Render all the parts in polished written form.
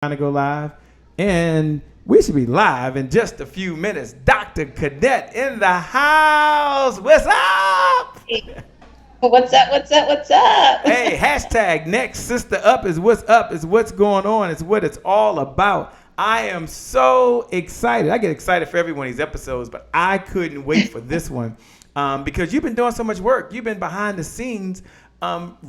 to go live, and we should be live in just a few minutes. Dr. Kennette in the house. What's up? What's up? What's up? What's up? Hey, hashtag next sister up is what's up, is what's going on, is what it's all about. I am so excited. I get excited for every one of these episodes, but I couldn't wait for this one because you've been doing so much work. You've been behind the scenes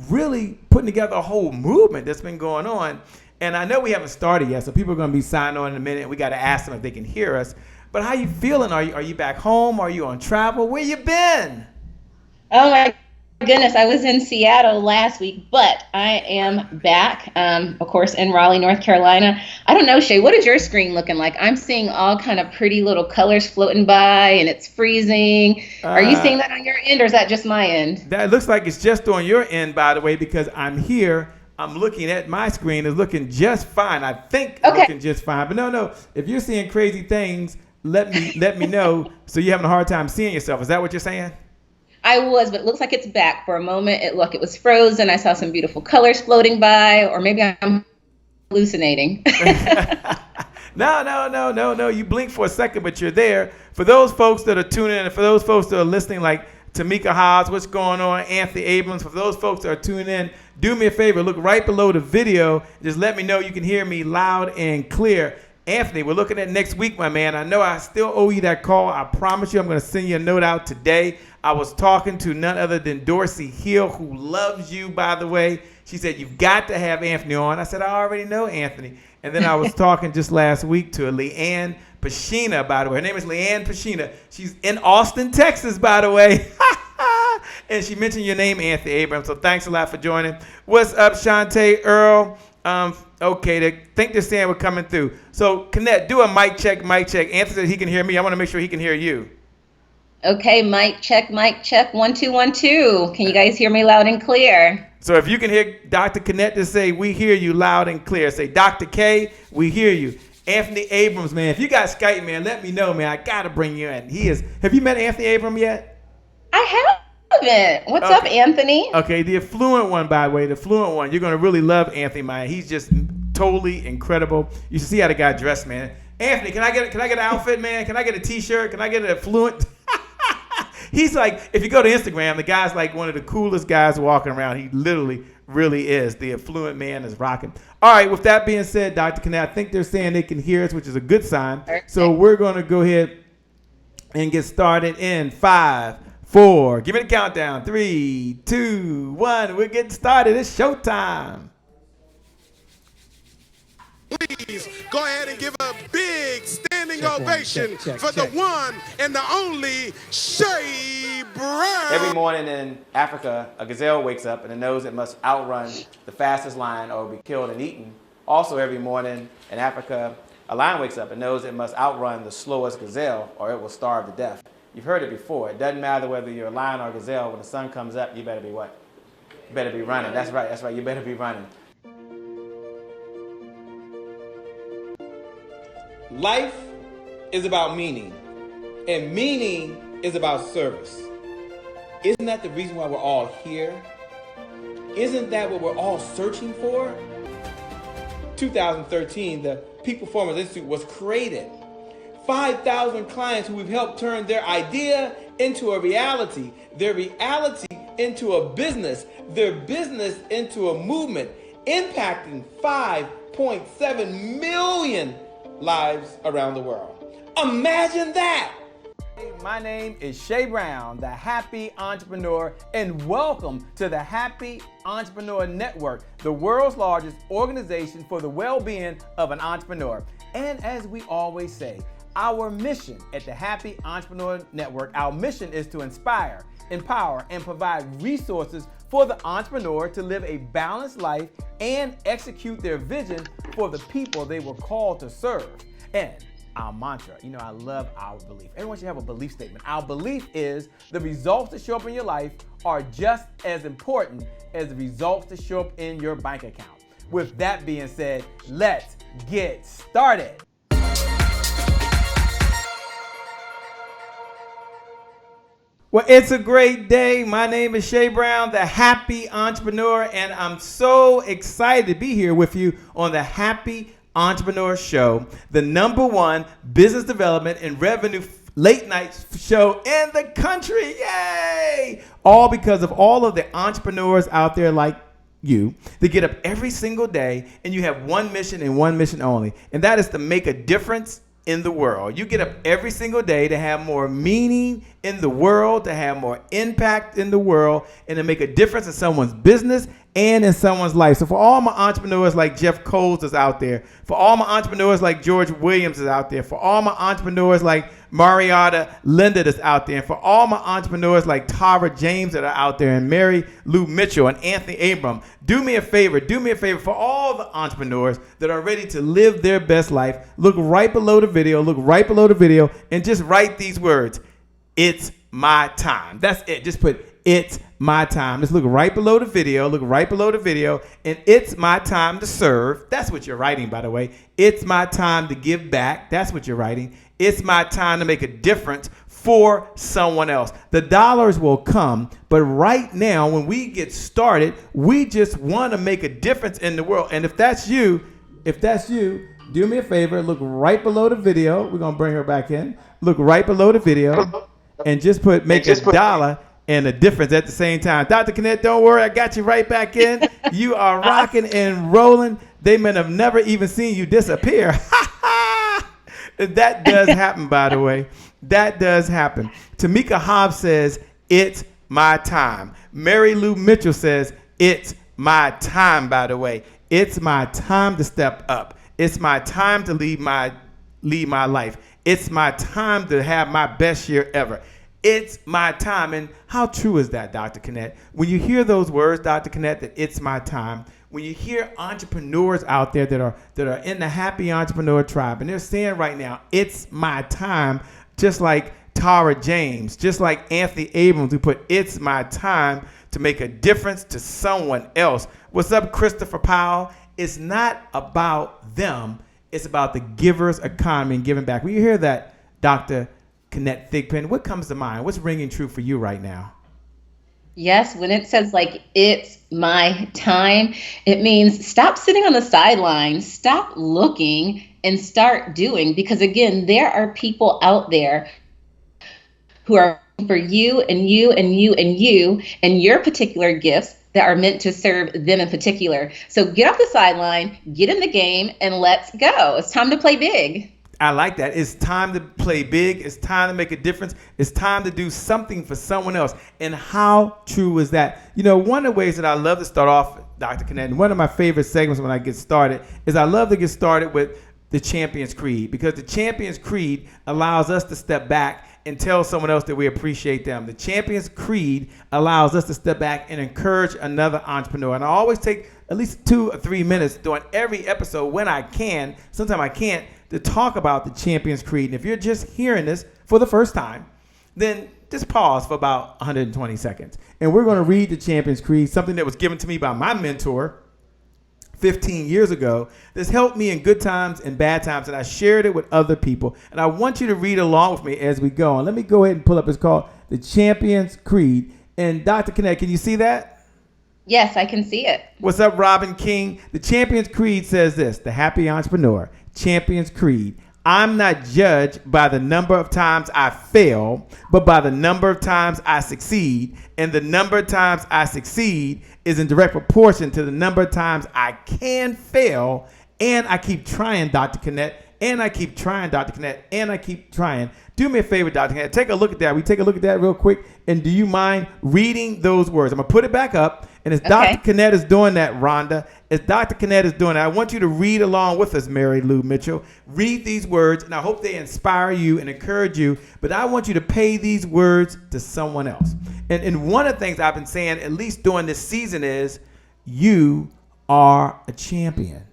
really putting together a whole movement that's been going on. And I know we haven't started yet, so people are going to be signing on in a minute. We got to ask them if they can hear us. But how you feeling? Are you back home? Are you on travel? Where you been? Oh my goodness, I was in Seattle last week, but I am back, of course, in Raleigh, North Carolina. I don't know, Shay, what is your screen looking like? I'm seeing all kind of pretty little colors floating by, and it's freezing. Are you seeing that on your end, or is that just my end? That looks like it's just on your end, by the way, because I'm here. I'm looking at my screen. It's looking just fine. I think it's looking just fine. But no. If you're seeing crazy things, let me know. So you're having a hard time seeing yourself. Is that what you're saying? I was, but it looks like it's back. For a moment, it was frozen. I saw some beautiful colors floating by, or maybe I'm hallucinating. No. You blink for a second, but you're there. For those folks that are tuning in, and for those folks that are listening, like Tamika Haas, what's going on? Anthony Abrams, for those folks that are tuning in, do me a favor, look right below the video. Just let me know you can hear me loud and clear. Anthony, we're looking at next week, my man. I know I still owe you that call. I promise you I'm going to send you a note out today. I was talking to none other than Dorsey Hill, who loves you, by the way. She said, you've got to have Anthony on. I said, I already know Anthony. And then I was talking just last week to Leanne Pashina, by the way. Her name is Leanne Pashina. She's in Austin, Texas, by the way. And she mentioned your name, Anthony Abrams. So thanks a lot for joining. What's up, Shantae Earl? Okay, they think they're saying we're coming through. So, Kennette, do a mic check. Anthony said he can hear me. I want to make sure he can hear you. Okay, mic check. 1 2 1 2. Can you guys hear me loud and clear? So if you can hear Dr. Kennette to say, we hear you loud and clear. Say, Dr. K, we hear you. Anthony Abrams, man, if you got Skype, man, let me know, man. I got to bring you in. Have you met Anthony Abrams yet? I haven't. What's up, Anthony? Okay, the affluent one, by the way, the affluent one. You're going to really love Anthony, man. He's just totally incredible. You should see how the guy dressed, man. Anthony, can I get an outfit, man? Can I get a T-shirt? Can I get an affluent? He's like, if you go to Instagram, the guy's like one of the coolest guys walking around. He literally really is. The affluent man is rocking. All right, with that being said, Dr. Kennette, I think they're saying they can hear us, which is a good sign. Okay. So we're going to go ahead and get started in 5, 4. Give me the countdown. 3, 2, 1. We're getting started. It's showtime. Please go ahead and give a big standing ovation for the one and the only Shay Brown. Every morning in Africa, a gazelle wakes up and it knows it must outrun the fastest lion or be killed and eaten. Also, every morning in Africa, a lion wakes up and knows it must outrun the slowest gazelle or it will starve to death. You've heard it before. It doesn't matter whether you're a lion or a gazelle. When the sun comes up, you better be what? You better be running. That's right. You better be running. Life is about meaning, and meaning is about service. Isn't that the reason why we're all here? Isn't that what we're all searching for? 2013, the Peak Performance Institute was created. 5,000 clients who we've helped turn their idea into a reality, their reality into a business, their business into a movement, impacting 5.7 million lives around the world. Imagine that! My name is Shay Brown, the Happy Entrepreneur, and welcome to the Happy Entrepreneur Network, the world's largest organization for the well-being of an entrepreneur. And as we always say, our mission at the Happy Entrepreneur Network, our mission is to inspire, empower, and provide resources for the entrepreneur to live a balanced life and execute their vision for the people they were called to serve. And our mantra, I love our belief. Everyone should have a belief statement. Our belief is the results that show up in your life are just as important as the results that show up in your bank account. With that being said, let's get started. Well, it's a great day. My name is Shay Brown, the Happy Entrepreneur, and I'm so excited to be here with you on the Happy entrepreneur show, the number one business development and revenue late night show in the country. Yay! All because of all of the entrepreneurs out there like you that get up every single day and you have one mission and one mission only, and that is to make a difference in the world. You get up every single day to have more meaning in the world, to have more impact in the world, and to make a difference in someone's business and in someone's life. So for all my entrepreneurs like Jeff Coles is out there, for all my entrepreneurs like George Williams is out there, for all my entrepreneurs like Marietta Linda that's out there, and for all my entrepreneurs like Tara James that are out there, and Mary Lou Mitchell and Anthony Abram, do me a favor for all the entrepreneurs that are ready to live their best life. Look right below the video, and just write these words: it's my time. That's it. Just put it's my time. Just look right below the video, and it's my time to serve. That's what you're writing, by the way. It's my time to give back. That's what you're writing. It's my time to make a difference for someone else. The dollars will come, but right now, when we get started, we just want to make a difference in the world. And if that's you, do me a favor, look right below the video. We're going to bring her back in. Look right below the video and just put make a dollar and a difference at the same time. Dr. Kennette, don't worry, I got you right back in. You are rocking and rolling. They may have never even seen you disappear. That does happen, by the way. That does happen. Tamika Hobbs says, it's my time. Mary Lou Mitchell says, it's my time, by the way. It's my time to step up. It's my time to lead my life. It's my time to have my best year ever. It's my time. And how true is that, Dr. Kennette? When you hear those words, Dr. Kennette, that it's my time, when you hear entrepreneurs out there that are in the happy entrepreneur tribe, and they're saying right now, it's my time, just like Tara James, just like Anthony Abrams, who put it's my time to make a difference to someone else. What's up, Christopher Powell? It's not about them. It's about the giver's economy and giving back. When you hear that, Dr. Kennette Thigpen, what comes to mind? What's ringing true for you right now? Yes, when it says like, it's my time, it means stop sitting on the sidelines, stop looking, and start doing. Because again, there are people out there who are for you and you and you and you and your particular gifts that are meant to serve them in particular. So get off the sideline, get in the game, and let's go. It's time to play big. I like that. It's time to play big. It's time to make a difference. It's time to do something for someone else. And how true is that? You know, one of the ways that I love to start off, Dr. Kennette, and one of my favorite segments when I get started is I love to get started with the Champion's Creed, because the Champion's Creed allows us to step back and tell someone else that we appreciate them. The Champion's Creed allows us to step back and encourage another entrepreneur. And I always take at least 2 or 3 minutes during every episode when I can, sometimes I can't, to talk about the Champion's Creed. And if you're just hearing this for the first time, then just pause for about 120 seconds. And we're going to read the Champion's Creed, something that was given to me by my mentor 15 years ago that's helped me in good times and bad times, and I shared it with other people. And I want you to read along with me as we go. And let me go ahead and pull up. It's called the Champion's Creed. And Dr. Kennette, can you see that? Yes, I can see it. What's up, Robin King? The Champion's Creed says this: the happy entrepreneur. Champion's Creed. I'm not judged by the number of times I fail, but by the number of times I succeed. And the number of times I succeed is in direct proportion to the number of times I can fail. And I keep trying, Dr. Kennette. And I keep trying, Dr. Kennette. And I keep trying. Do me a favor, Dr. Kennette. Take a look at that. We take a look at that real quick. And do you mind reading those words? I'm going to put it back up. And as Dr. Kennette is doing that, Rhonda, as Dr. Kennette is doing that, I want you to read along with us, Mary Lou Mitchell. Read these words, and I hope they inspire you and encourage you. But I want you to pay these words to someone else. And one of the things I've been saying, at least during this season, is you are a champion.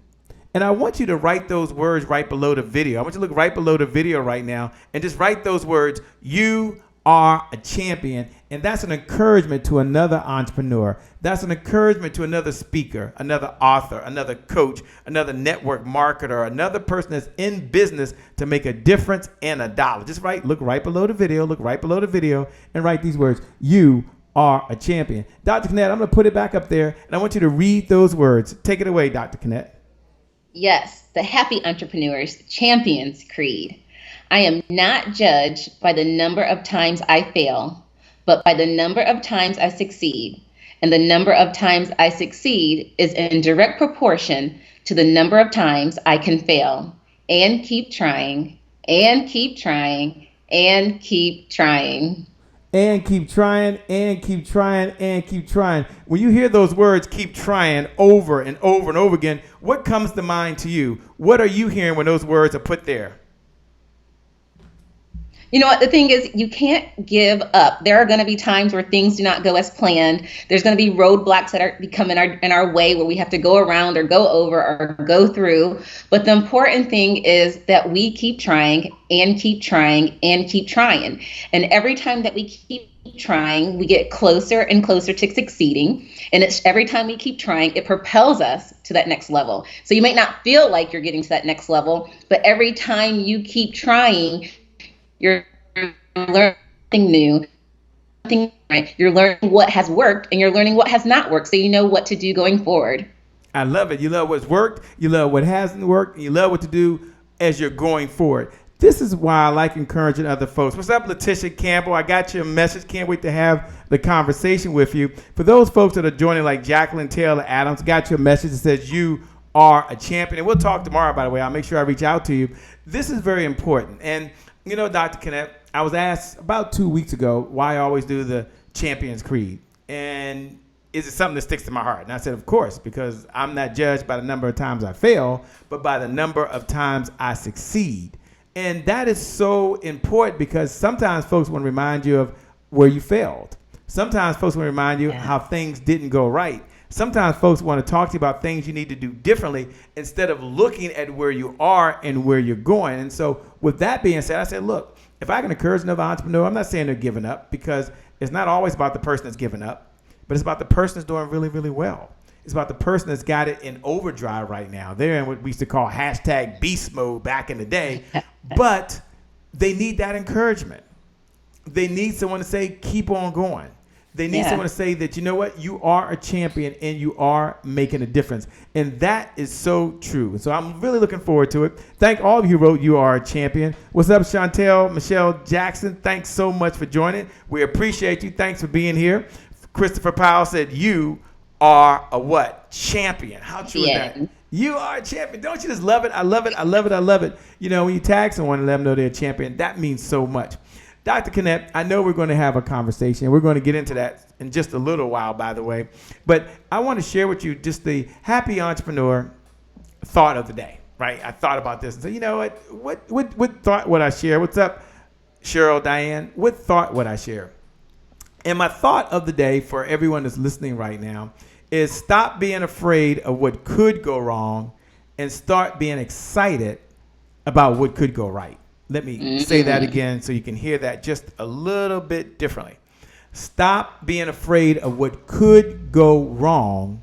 And I want you to write those words right below the video. I want you to look right below the video right now and just write those words. You are a champion. And that's an encouragement to another entrepreneur. That's an encouragement to another speaker, another author, another coach, another network marketer, another person that's in business to make a difference and a dollar. Just look right below the video, and write these words. You are a champion. Dr. Kennette, I'm going to put it back up there, and I want you to read those words. Take it away, Dr. Kennette. Yes, the Happy Entrepreneurs Champions Creed. I am not judged by the number of times I fail, but by the number of times I succeed. And the number of times I succeed is in direct proportion to the number of times I can fail. And keep trying, and keep trying, and keep trying. And keep trying, and keep trying, and keep trying. When you hear those words, keep trying, over and over and over again, what comes to mind to you? What are you hearing when those words are put there? You know what? The thing is, you can't give up. There are going to be times where things do not go as planned. There's going to be roadblocks that are become in our way where we have to go around or go over or go through. But the important thing is that we keep trying and keep trying and keep trying. And every time that we keep trying, we get closer and closer to succeeding. And it's every time we keep trying, it propels us to that next level. So you may not feel like you're getting to that next level, but every time you keep trying, you're learning new, you're learning what has worked and you're learning what has not worked, so you know what to do going forward. I love it. You love what's worked, you love what hasn't worked, and you love what to do as you're going forward. This is why I like encouraging other folks. What's up, Letitia Campbell? I got your message. Can't wait to have the conversation with you. For those folks that are joining, like Jacqueline Taylor Adams, got your message that says you are a champion. And we'll talk tomorrow, by the way. I'll make sure I reach out to you. This is very important. And you know, Dr. Kennette, I was asked about 2 weeks ago why I always do the Champions Creed. And is it something that sticks to my heart? And I said, of course, because I'm not judged by the number of times I fail, but by the number of times I succeed. And that is so important because sometimes folks want to remind you of where you failed. Sometimes folks want to remind you how things didn't go right. Sometimes folks want to talk to you about things you need to do differently instead of looking at where you are and where you're going. And so with that being said, I said, look, if I can encourage another entrepreneur, I'm not saying they're giving up, because it's not always about the person that's giving up, but it's about the person that's doing really, really well. It's about the person that's got it in overdrive right now. They're in what we used to call hashtag beast mode back in the day, but they need that encouragement. They need someone to say, keep on going. They need someone to say that, you know what, you are a champion and you are making a difference. And that is so true. And so I'm really looking forward to it. Thank all of you who wrote you are a champion. What's up, Chantel, Michelle Jackson? Thanks so much for joining. We appreciate you. Thanks for being here. Christopher Powell said you are a what? Champion. How true is that? You are a champion. Don't you just love it? I love it. I love it. I love it. You know, when you tag someone and let them know they're a champion, that means so much. Dr. Kennette, I know we're going to have a conversation. We're going to get into that in just a little while, by the way. But I want to share with you just the happy entrepreneur thought of the day, right? I thought about this and said, you know what thought would I share? What's up, Cheryl, Diane? What thought would I share? And my thought of the day for everyone that's listening right now is stop being afraid of what could go wrong and start being excited about what could go right. Let me say that again so you can hear that just a little bit differently. Stop being afraid of what could go wrong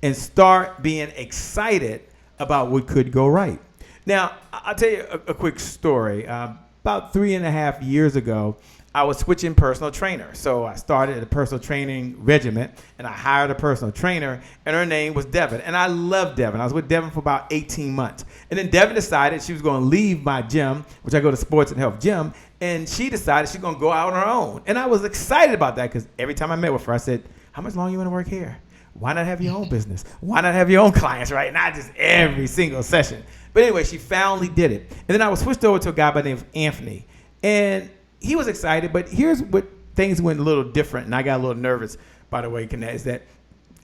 and start being excited about what could go right. Now, I'll tell you a quick story. About 3.5 years ago, I was switching personal trainer. So I started at a personal training regiment, and I hired a personal trainer, and her name was Devin. And I love Devin. I was with Devin for about 18 months. And then Devin decided she was going to leave my gym, which I go to Sports and Health Gym, and she decided she's going to go out on her own. And I was excited about that because every time I met with her, I said, how much longer you want to work here? Why not have your own business? Why not have your own clients, right? Not just every single session. But anyway, she finally did it. And then I was switched over to a guy by the name of Anthony. And he was excited, but here's what things went a little different, and I got a little nervous, by the way, Kennette, is that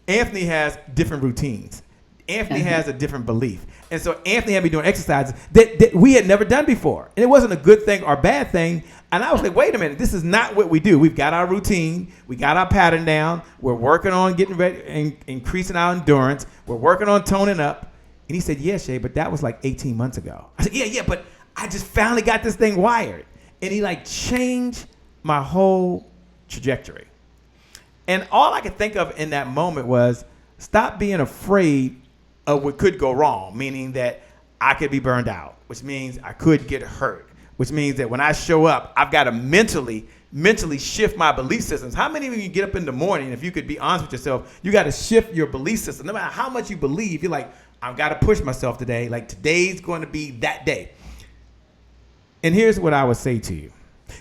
Anthony has different routines. Anthony has a different belief. And so Anthony had me doing exercises that we had never done before. And it wasn't a good thing or bad thing. And I was like, wait a minute, this is not what we do. We've got our routine. We got our pattern down. We're working on getting ready and increasing our endurance. We're working on toning up. And he said, yeah, Shay, but that was like 18 months ago. I said, yeah, but I just finally got this thing wired. And he like changed my whole trajectory. And all I could think of in that moment was stop being afraid of what could go wrong, meaning that I could be burned out, which means I could get hurt, which means that when I show up, I've got to mentally shift my belief systems. How many of you get up in the morning, if you could be honest with yourself, you got to shift your belief system. No matter how much you believe, you're like, I've got to push myself today. Like today's going to be that day. And here's what I would say to you.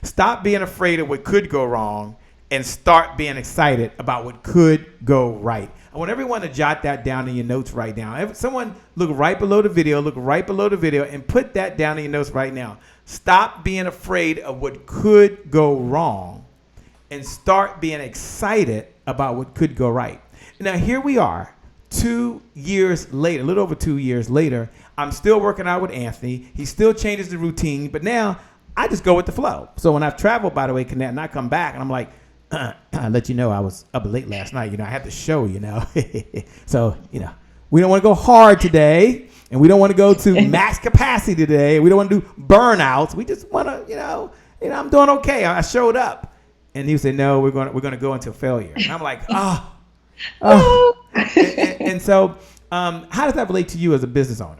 Stop being afraid of what could go wrong and start being excited about what could go right. I want everyone to jot that down in your notes right now. Someone look right below the video, and put that down in your notes right now. Stop being afraid of what could go wrong and start being excited about what could go right. Now, here we are, 2 years later, a little over 2 years later. I'm still working out with Anthony. He still changes the routine, but now I just go with the flow. So when I've traveled, by the way, Kennette, and I come back and I'm like, I'll let you know I was up late last night. I had the show, So, we don't want to go hard today, and we don't want to go to max capacity today. We don't want to do burnouts. We just want to, I'm doing okay. I showed up. And he said, no, we're going to go into failure. And I'm like, And so how does that relate to you as a business owner?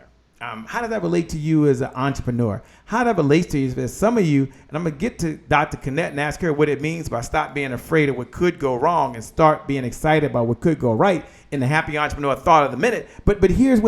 How does that relate to you as an entrepreneur? How that relates to you is some of you, and I'm going to get to Dr. Kennette and ask her what it means by stop being afraid of what could go wrong and start being excited about what could go right in the Happy Entrepreneur Thought of the Minute. But here's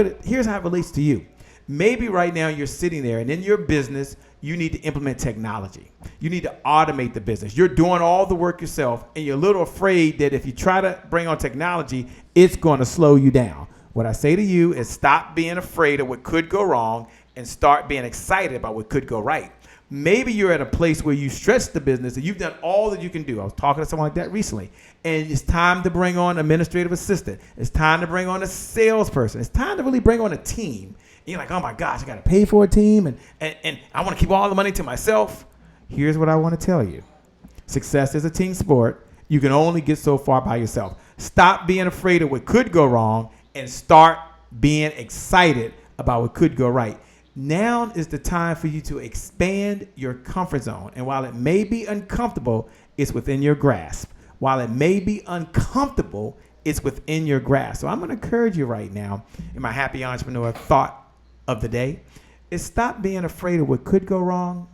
how it relates to you. Maybe right now you're sitting there and in your business, you need to implement technology. You need to automate the business. You're doing all the work yourself, and you're a little afraid that if you try to bring on technology, it's going to slow you down. What I say to you is stop being afraid of what could go wrong and start being excited about what could go right. Maybe you're at a place where you stretch the business and you've done all that you can do. I was talking to someone like that recently, and it's time to bring on an administrative assistant. It's time to bring on a salesperson. It's time to really bring on a team. And you're like, oh my gosh, I got to pay for a team, and I want to keep all the money to myself. Here's what I want to tell you. Success is a team sport. You can only get so far by yourself. Stop being afraid of what could go wrong and start being excited about what could go right. Now is the time for you to expand your comfort zone. And while it may be uncomfortable, it's within your grasp. While it may be uncomfortable, it's within your grasp. So I'm going to encourage you right now in my Happy Entrepreneur Thought of the Day is stop being afraid of what could go wrong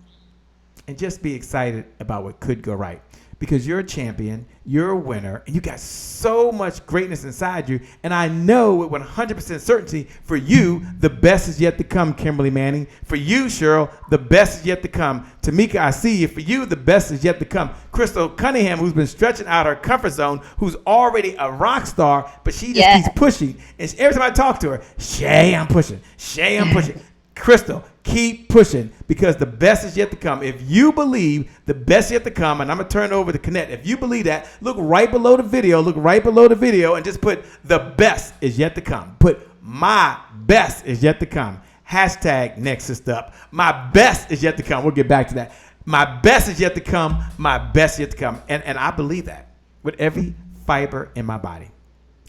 and just be excited about what could go right. Because you're a champion, you're a winner, and you got so much greatness inside you. And I know with 100% certainty for you, the best is yet to come, Kimberly Manning. For you, Cheryl, the best is yet to come. Tamika, I see you. For you, the best is yet to come. Crystal Cunningham, who's been stretching out her comfort zone, who's already a rock star, but she just keeps pushing. And every time I talk to her, Shay, I'm pushing. Shay, I'm pushing. Crystal, keep pushing because the best is yet to come. If you believe the best is yet to come, and I'm going to turn it over to Kennette. If you believe that, look right below the video, and just put the best is yet to come. Put my best is yet to come. Hashtag next sister up. My best is yet to come. We'll get back to that. My best is yet to come. My best is yet to come. And I believe that with every fiber in my body.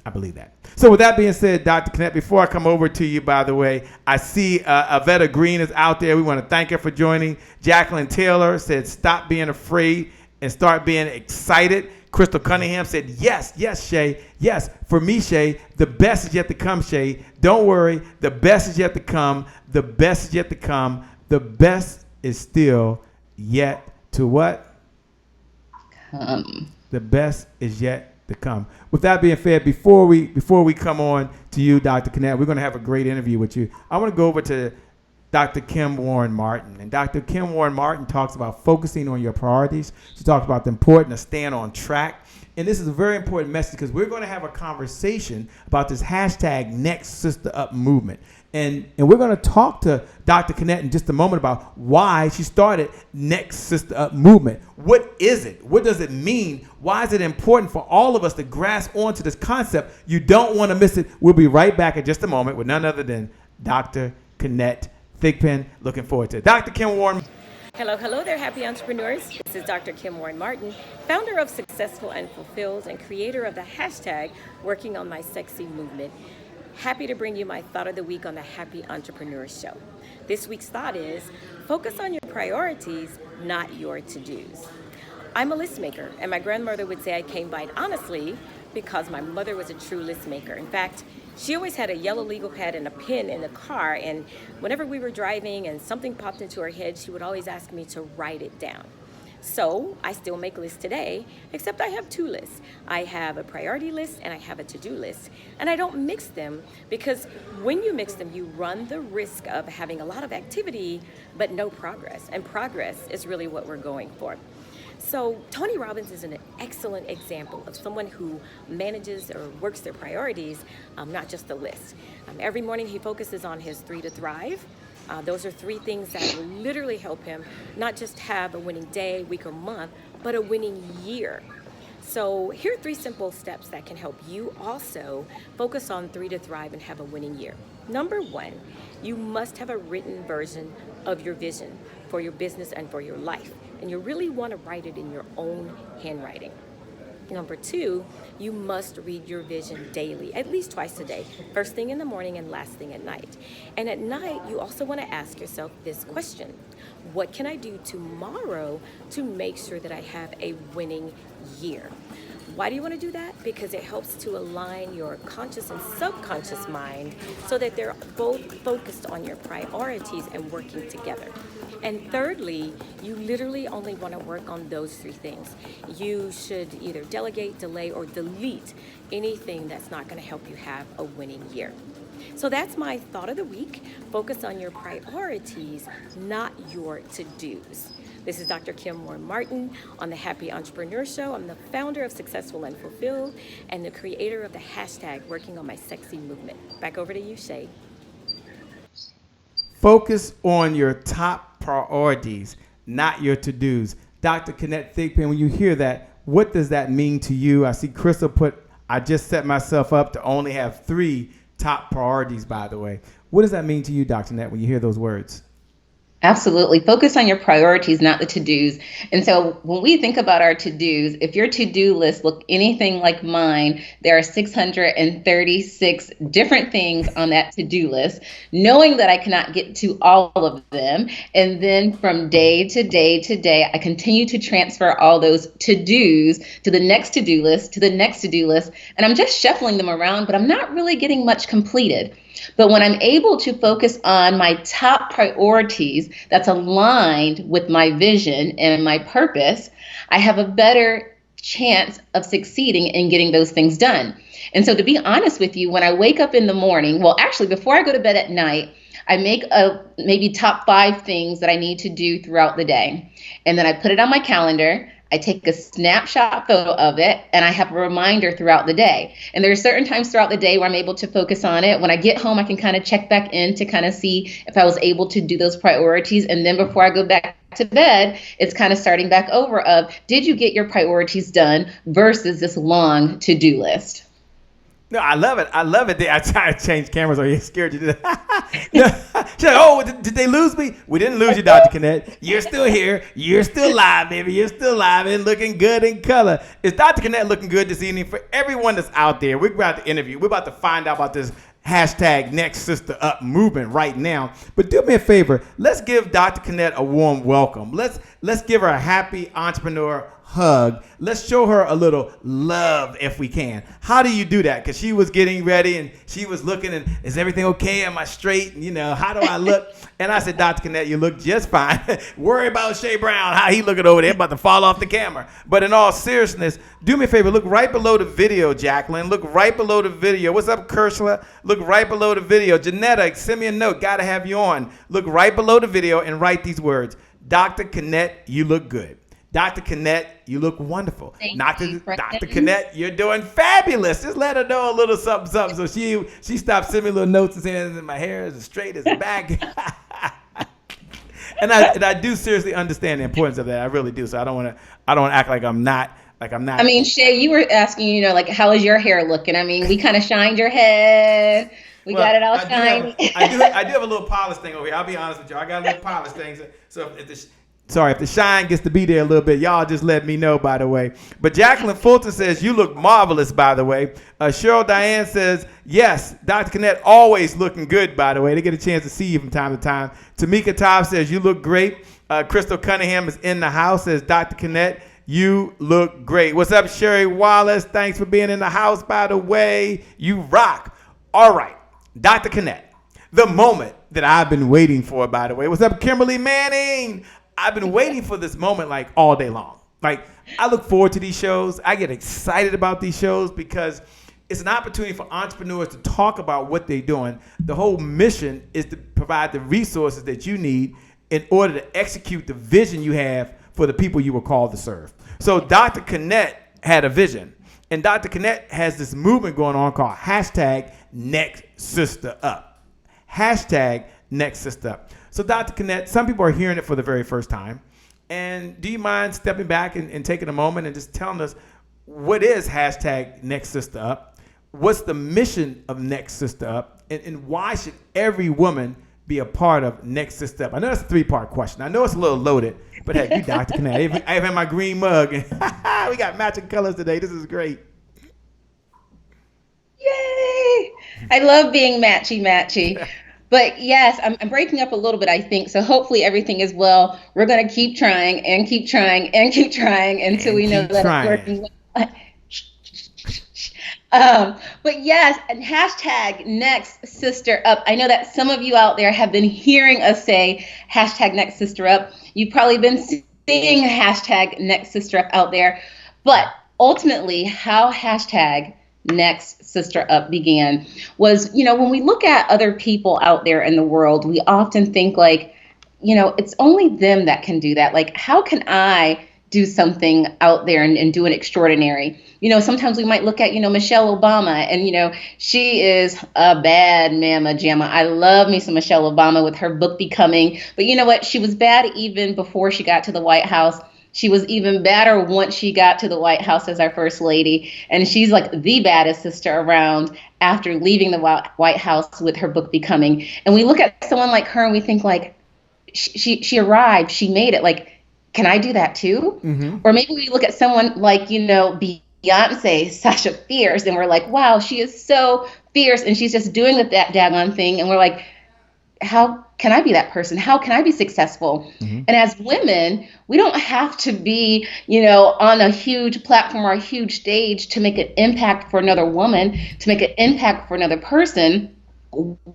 I believe that. So with that being said, Dr. Kennette, before I come over to you, by the way, I see Avetta Green is out there. We want to thank her for joining. Jacqueline Taylor said, stop being afraid and start being excited. Crystal Cunningham said, yes, Shay. Yes, for me, Shay, the best is yet to come, Shay. Don't worry. The best is yet to come. The best is yet to come. The best is still yet to what? Come. The best is yet to come. With that being said, before we come on to you, Dr. Kennette, we're going to have a great interview with you. I want to go over to Dr. Kim Warren Martin. And Dr. Kim Warren Martin talks about focusing on your priorities. She talks about the importance of staying on track. And this is a very important message because we're going to have a conversation about this hashtag Next Sister Up movement. And we're going to talk to Dr. Kennette in just a moment about why she started Next Sister Up movement. What is it? What does it mean? Why is it important for all of us to grasp onto this concept? You don't want to miss it. We'll be right back in just a moment with none other than Dr. Kennette Thigpen. Looking forward to it. Dr. Kim Warren. Hello there, happy entrepreneurs. This is Dr. Kim Warren Martin, founder of Successful and Fulfilled and creator of the hashtag Working on My Sexy movement. Happy to bring you my thought of the week on the Happy Entrepreneur Show. This week's thought is, focus on your priorities, not your to-dos. I'm a list maker, and my grandmother would say I came by it honestly because my mother was a true list maker. In fact, she always had a yellow legal pad and a pen in the car, and whenever we were driving and something popped into her head, she would always ask me to write it down. So I still make lists today, except I have two lists. I have a priority list and I have a to-do list. And I don't mix them because when you mix them, you run the risk of having a lot of activity, but no progress. And progress is really what we're going for. So Tony Robbins is an excellent example of someone who manages or works their priorities, not just the list. Every morning he focuses on his 3 to thrive. Those are 3 things that will literally help him not just have a winning day, week, or month, but a winning year. So here are 3 simple steps that can help you also focus on 3 to thrive and have a winning year. Number 1, you must have a written version of your vision for your business and for your life. And you really want to write it in your own handwriting. Number 2, you must read your vision daily, at least twice a day, first thing in the morning and last thing at night. And at night, you also want to ask yourself this question: what can I do tomorrow to make sure that I have a winning year? Why do you want to do that? Because it helps to align your conscious and subconscious mind so that they're both focused on your priorities and working together. And thirdly, you literally only want to work on those 3 things. You should either delegate, delay, or delete anything that's not going to help you have a winning year. So that's my thought of the week. Focus on your priorities, not your to-dos. This is Dr. Kim Warren-Martin on the Happy Entrepreneur Show. I'm the founder of Successful and Fulfilled and the creator of the hashtag Working on My Sexy Movement. Back over to you, Shay. Focus on your top priorities, not your to-dos. Dr. Kennette Thigpen, when you hear that, what does that mean to you? I see Crystal put, I just set myself up to only have 3 top priorities, by the way. What does that mean to you, Dr. Kennette, when you hear those words? Absolutely. Focus on your priorities, not the to-dos. And so when we think about our to-dos, if your to-do list look anything like mine, there are 636 different things on that to-do list, knowing that I cannot get to all of them. And then from day to day to day, I continue to transfer all those to-dos to the next to-do list, to the next to-do list. And I'm just shuffling them around, but I'm not really getting much completed. But when I'm able to focus on my top priorities that's aligned with my vision and my purpose, I have a better chance of succeeding in getting those things done. And so to be honest with you, when I wake up in the morning, well, actually, before I go to bed at night, I make a maybe top 5 things that I need to do throughout the day. And then I put it on my calendar. I take a snapshot photo of it, and I have a reminder throughout the day. And there are certain times throughout the day where I'm able to focus on it. When I get home, I can kind of check back in to kind of see if I was able to do those priorities. And then before I go back to bed, it's kind of starting back over of, did you get your priorities done versus this long to-do list? No, I love it. I love it. I try to change cameras. Are you scared to do that? No. She's like, oh, did they lose me? We didn't lose you, Dr. Kennette. You're still here. You're still live, baby. You're still live and looking good in color. Is Dr. Kennette looking good this evening? For everyone that's out there, we're about to interview. We're about to find out about this hashtag Next Sister Up movement right now. But do me a favor. Let's give Dr. Kennette a warm welcome. Let's give her a happy entrepreneur hug. Let's show her a little love if we can. How do you do that? Because she was getting ready and she was looking and is everything okay? Am I straight? And, how do I look? And I said, Dr. Kennette, you look just fine. Worry about Shay Brown, how he looking over there, about to fall off the camera. But in all seriousness, do me a favor. Look right below the video, Jacqueline. Look right below the video. What's up, Kershla? Look right below the video. Janetta, send me a note. Got to have you on. Look right below the video and write these words. Dr. Kennette, you look good. Dr. Kennette, you look wonderful. Dr. Kennette, you're doing fabulous. Just let her know a little something. So she stopped sending me little notes and saying my hair is as straight as the back. and I do seriously understand the importance of that. I really do. So I don't want to act like I'm not. I mean, Shay, you were asking, how is your hair looking? I mean, we kind of shined your head. We got it all shiny. I do have a little polish thing over here. I'll be honest with you. I got a little polish thing. So if the shine gets to be there a little bit, y'all just let me know, by the way. But Jacqueline Fulton says, you look marvelous, by the way. Cheryl Diane says, yes, Dr. Kennette always looking good, by the way. They get a chance to see you from time to time. Tamika Todd says, you look great. Crystal Cunningham is in the house, says, Dr. Kennette, you look great. What's up, Sherry Wallace? Thanks for being in the house, by the way. You rock. All right, Dr. Kennette, the moment that I've been waiting for, by the way. What's up, Kimberly Manning? I've been waiting for this moment like all day long. Like, I look forward to these shows. I get excited about these shows because it's an opportunity for entrepreneurs to talk about what they're doing. The whole mission is to provide the resources that you need in order to execute the vision you have for the people you were called to serve. So Dr. Kennette had a vision. And Dr. Kennette has this movement going on called hashtag Next Sister Up. Hashtag Next Sister Up. So Dr. Kennette, some people are hearing it for the very first time. And do you mind stepping back and taking a moment and just telling us what is hashtag Next Sister Up? What's the mission of Next Sister Up? And why should every woman be a part of Next Sister Up? I know that's a 3-part question. I know it's a little loaded, but hey, you Dr. Kennette. I have my green mug. And we got matching colors today. This is great. Yay! I love being matchy. But yes, I'm breaking up a little bit, I think. So hopefully everything is well. We're going to keep trying and keep trying and keep trying until we know that it's working well. But yes, and hashtag Next Sister Up. I know that some of you out there have been hearing us say hashtag Next Sister Up. You've probably been seeing hashtag Next Sister Up out there. But ultimately, how hashtag Next Sister Up began was, when we look at other people out there in the world, we often think like, it's only them that can do that. Like, how can I do something out there and do an extraordinary? Sometimes we might look at, Michelle Obama, and, she is a bad mamma jamma. I love me some Michelle Obama with her book Becoming. But you know what? She was bad even before she got to the White House. She was even better once she got to the White House as our first lady. And she's like the baddest sister around after leaving the White House with her book Becoming. And we look at someone like her and we think like, she arrived, she made it. Like, can I do that too? Mm-hmm. Or maybe we look at someone like, Beyonce, Sasha Fierce, and we're like, wow, she is so fierce. And she's just doing that daggone thing. And we're like, how can I be that person? How can I be successful? Mm-hmm. And as women, we don't have to be, on a huge platform or a huge stage to make an impact for another woman, to make an impact for another person.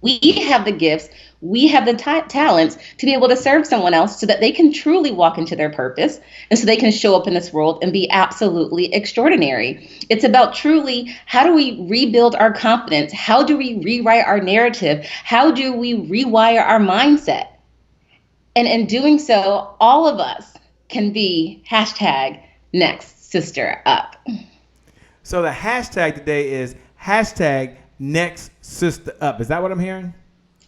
We have the gifts, we have the talents to be able to serve someone else so that they can truly walk into their purpose and so they can show up in this world and be absolutely extraordinary. It's about truly, how do we rebuild our confidence? How do we rewrite our narrative? How do we rewire our mindset? And in doing so, all of us can be hashtag Next Sister Up. So the hashtag today is hashtag Next Sister Up. Is that what I'm hearing?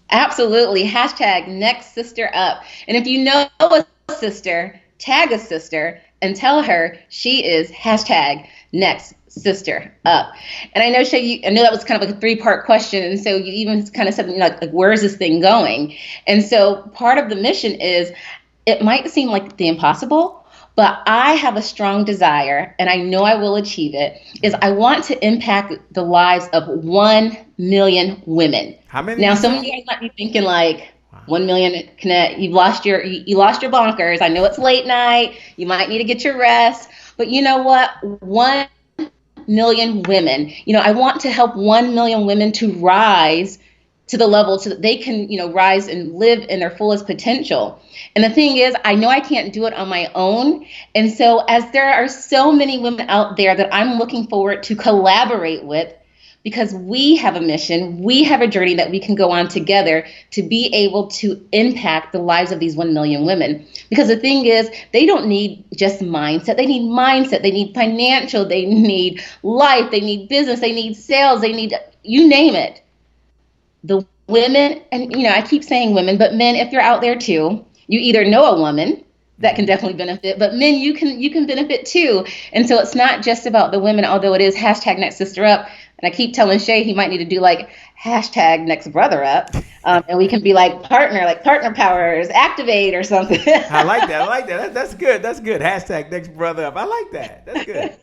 Absolutely. Hashtag Next Sister Up. And if you know a sister, tag a sister and tell her she is hashtag Next Sister Up. And I know, Shay, I know that was kind of like a 3-part question. And so you even kind of said, like, where is this thing going? And so part of the mission is, it might seem like the impossible, but I have a strong desire, and I know I will achieve it, is I want to impact the lives of 1 million women. How many? Now, some of you guys might be thinking like, 1 million, Kennette, you lost your bonkers. I know it's late night. You might need to get your rest. But you know what? 1 million women. I want to help 1 million women to rise to the level so that they can, rise and live in their fullest potential. And the thing is, I know I can't do it on my own. And so as there are so many women out there that I'm looking forward to collaborate with, because we have a mission, we have a journey that we can go on together to be able to impact the lives of these 1 million women. Because the thing is, they don't need just mindset. They need financial, they need life, they need business, they need sales, they need, you name it. The women, and I keep saying women, but men, if you're out there too, you either know a woman that can definitely benefit, but men, you can benefit too. And so it's not just about the women, although it is hashtag Next Sister Up. And I keep telling Shay he might need to do like hashtag Next Brother Up. And we can be like partner powers, activate or something. I like that. That's good. Hashtag Next Brother Up. I like that. That's good.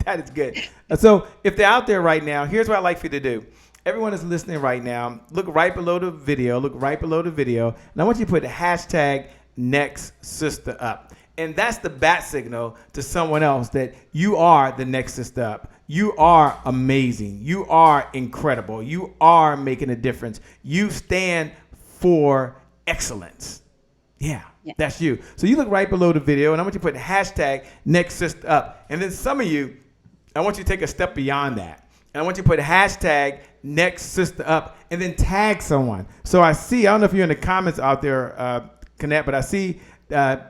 That is good. So if they're out there right now, here's what I'd like for you to do. Everyone is listening right now. Look right below the video. And I want you to put hashtag Next Sister Up. And that's the bat signal to someone else that you are the next sister up. You are amazing. You are incredible. You are making a difference. You stand for excellence. Yeah, that's you. So you look right below the video, and I want you to put hashtag next sister up. And then some of you, I want you to take a step beyond that. And I want you to put hashtag next sister up and then tag someone. So I don't know if you're in the comments out there, Kennette, but I see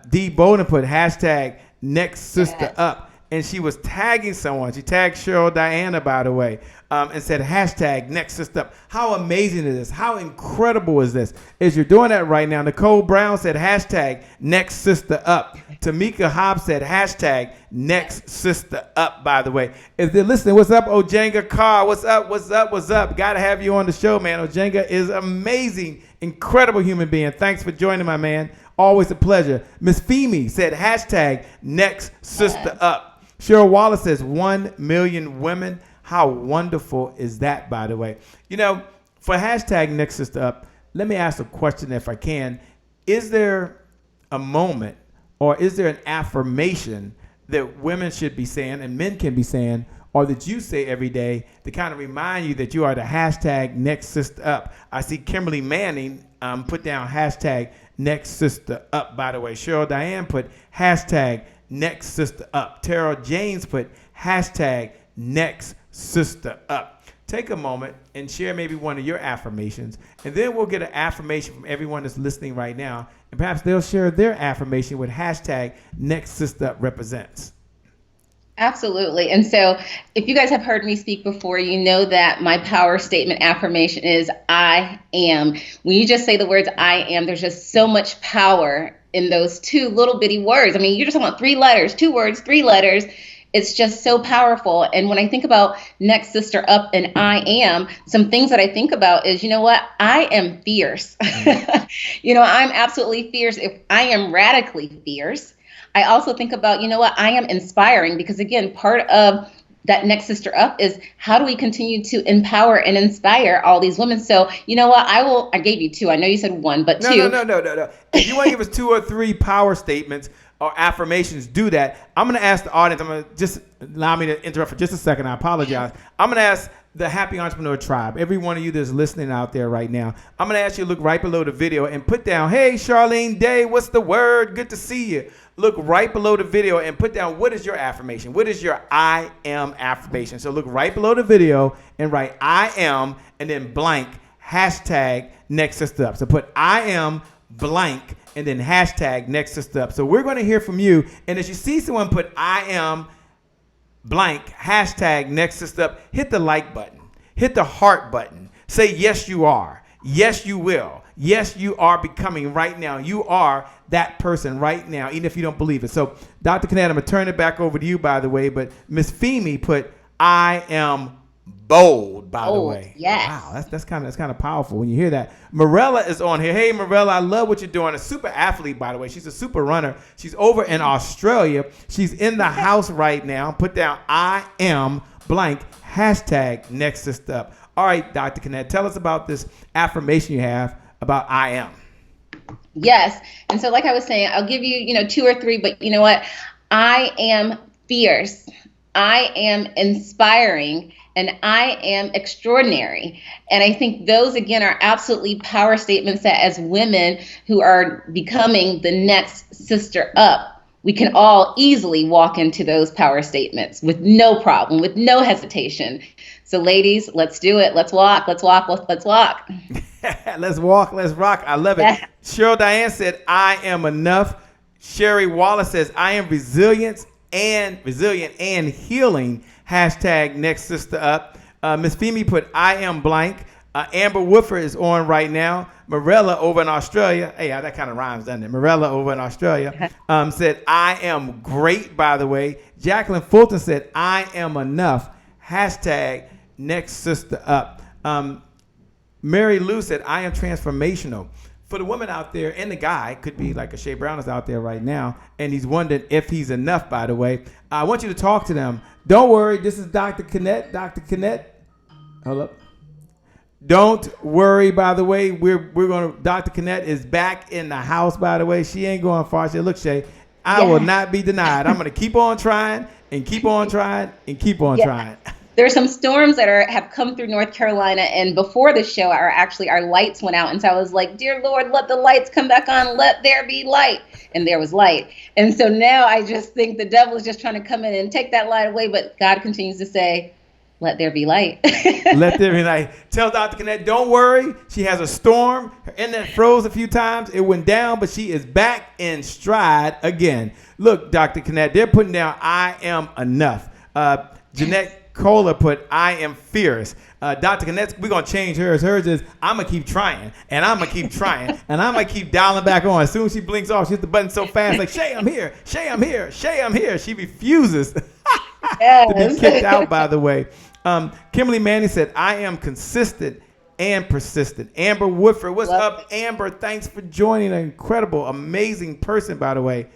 D. Bowden put hashtag next sister up. And she was tagging someone. She tagged Cheryl Diana, by the way, and said hashtag next sister up. How amazing is this? How incredible is this? As you're doing that right now, Nicole Brown said hashtag next sister up. Tamika Hobbs said hashtag next sister up, by the way. If they're listening, what's up, Ojenga Carr? What's up, what's up, what's up? Got to have you on the show, man. Ojenga is amazing, incredible human being. Thanks for joining, my man. Always a pleasure. Miss Femi said hashtag next sister up. Cheryl Wallace says 1 million women. How wonderful is that, by the way? You know, for hashtag next sister up, let me ask a question if I can. Is there a moment or is there an affirmation that women should be saying and men can be saying, or that you say every day to kind of remind you that you are the hashtag next sister up? I see Kimberly Manning put down hashtag next sister up, by the way. Cheryl Diane put hashtag next sister up. Tara James put hashtag next sister up. Take a moment and share maybe one of your affirmations, and then we'll get an affirmation from everyone that's listening right now, and perhaps they'll share their affirmation with hashtag next sister up represents. Absolutely. And so if you guys have heard me speak before, you know that my power statement affirmation is I am. When you just say the words I am, there's just so much power in those two little bitty words. I mean, you're just talking about 3 letters, 2 words, 3 letters. It's just so powerful. And when I think about next sister up and I am, some things that I think about is, you know what? I am fierce. You know, I'm absolutely fierce. If I am radically fierce. I also think about, you know what? I am inspiring, because again, part of that next sister up is how do we continue to empower and inspire all these women? So, you know what? I gave you 2. I know you said 1, but 2. No. If you want to give us 2 or 3 power statements or affirmations, do that. I'm going to ask the audience. I'm going to just allow me to interrupt for just a second. I apologize. I'm going to ask the Happy Entrepreneur Tribe, every one of you that's listening out there right now, I'm going to ask you to look right below the video and put down, hey, Charlene Day, what's the word? Good to see you. Look right below the video and put down, what is your affirmation? What is your I am affirmation? So look right below the video and write I am and then blank hashtag next sister up. So put I am blank and then hashtag next sister up. So we're going to hear from you. And as you see someone put I am blank hashtag next sister up, hit the like button, hit the heart button, say yes you are, yes you will, yes you are becoming right now. You are that person right now, even if you don't believe it. So Dr. Kennette, I'm gonna turn it back over to you, by the way, but Miss Femi put I am bold, by the way. Yes. Wow, that's kind of powerful when you hear that. Morella is on here. Hey, Morella, I love what you're doing. A super athlete, by the way. She's a super runner. She's over in Australia. She's in the house right now. Put down I am blank hashtag next sister up. All right, Dr. Kennette, tell us about this affirmation you have about I am. Yes. And so like I was saying, I'll give you, 2 or 3, but you know what? I am fierce. I am inspiring. And I am extraordinary. And I think those, again, are absolutely power statements that as women who are becoming the next sister up, we can all easily walk into those power statements with no problem, with no hesitation. So ladies, let's do it. Let's walk, let's walk, let's walk. Let's walk, let's rock. I love it. Yeah. Cheryl Diane said, I am enough. Sherry Wallace says, I am resilient and healing. Hashtag next sister up. Miss Femi put I am blank. Amber Woodford is on right now. Morella over in Australia. Hey, that kind of rhymes, doesn't it? Morella over in Australia said I am great, by the way. Jacqueline Fulton said I am enough. Hashtag next sister up. Mary Lou said I am transformational. For the woman out there, and the guy, could be like a Shea Brown is out there right now, and he's wondering if he's enough, by the way. I want you to talk to them. Don't worry, this is Dr. Kennette. Dr. Kennette, hold up. Don't worry, by the way, Dr. Kennette is back in the house, by the way. She ain't going far. She said, look, Shay, I will not be denied. I'm going to keep on trying and keep on trying and keep on trying. There are some storms that have come through North Carolina, and before the show, our lights went out, and so I was like, "Dear Lord, let the lights come back on. Let there be light," and there was light. And so now I just think the devil is just trying to come in and take that light away, but God continues to say, "Let there be light." Let there be light. Tell Dr. Kennette, don't worry. She has a storm. Her internet froze a few times. It went down, but she is back in stride again. Look, Dr. Kennette, they're putting down, "I am enough." Jeanette Kohler put, "I am fierce." Dr. Kennette, we're going to change hers. Hers is, "I'm going to keep trying, and I'm going to keep trying, and I'm going to keep dialing back on." As soon as she blinks off, she hits the button so fast, like, "Shay, I'm here. Shay, I'm here. Shay, I'm here." She refuses to be kicked out, by the way. Kimberly Manning said, "I am consistent and persistent." Amber Woodford, what's up, Amber? Thanks for joining. An incredible, amazing person, by the way.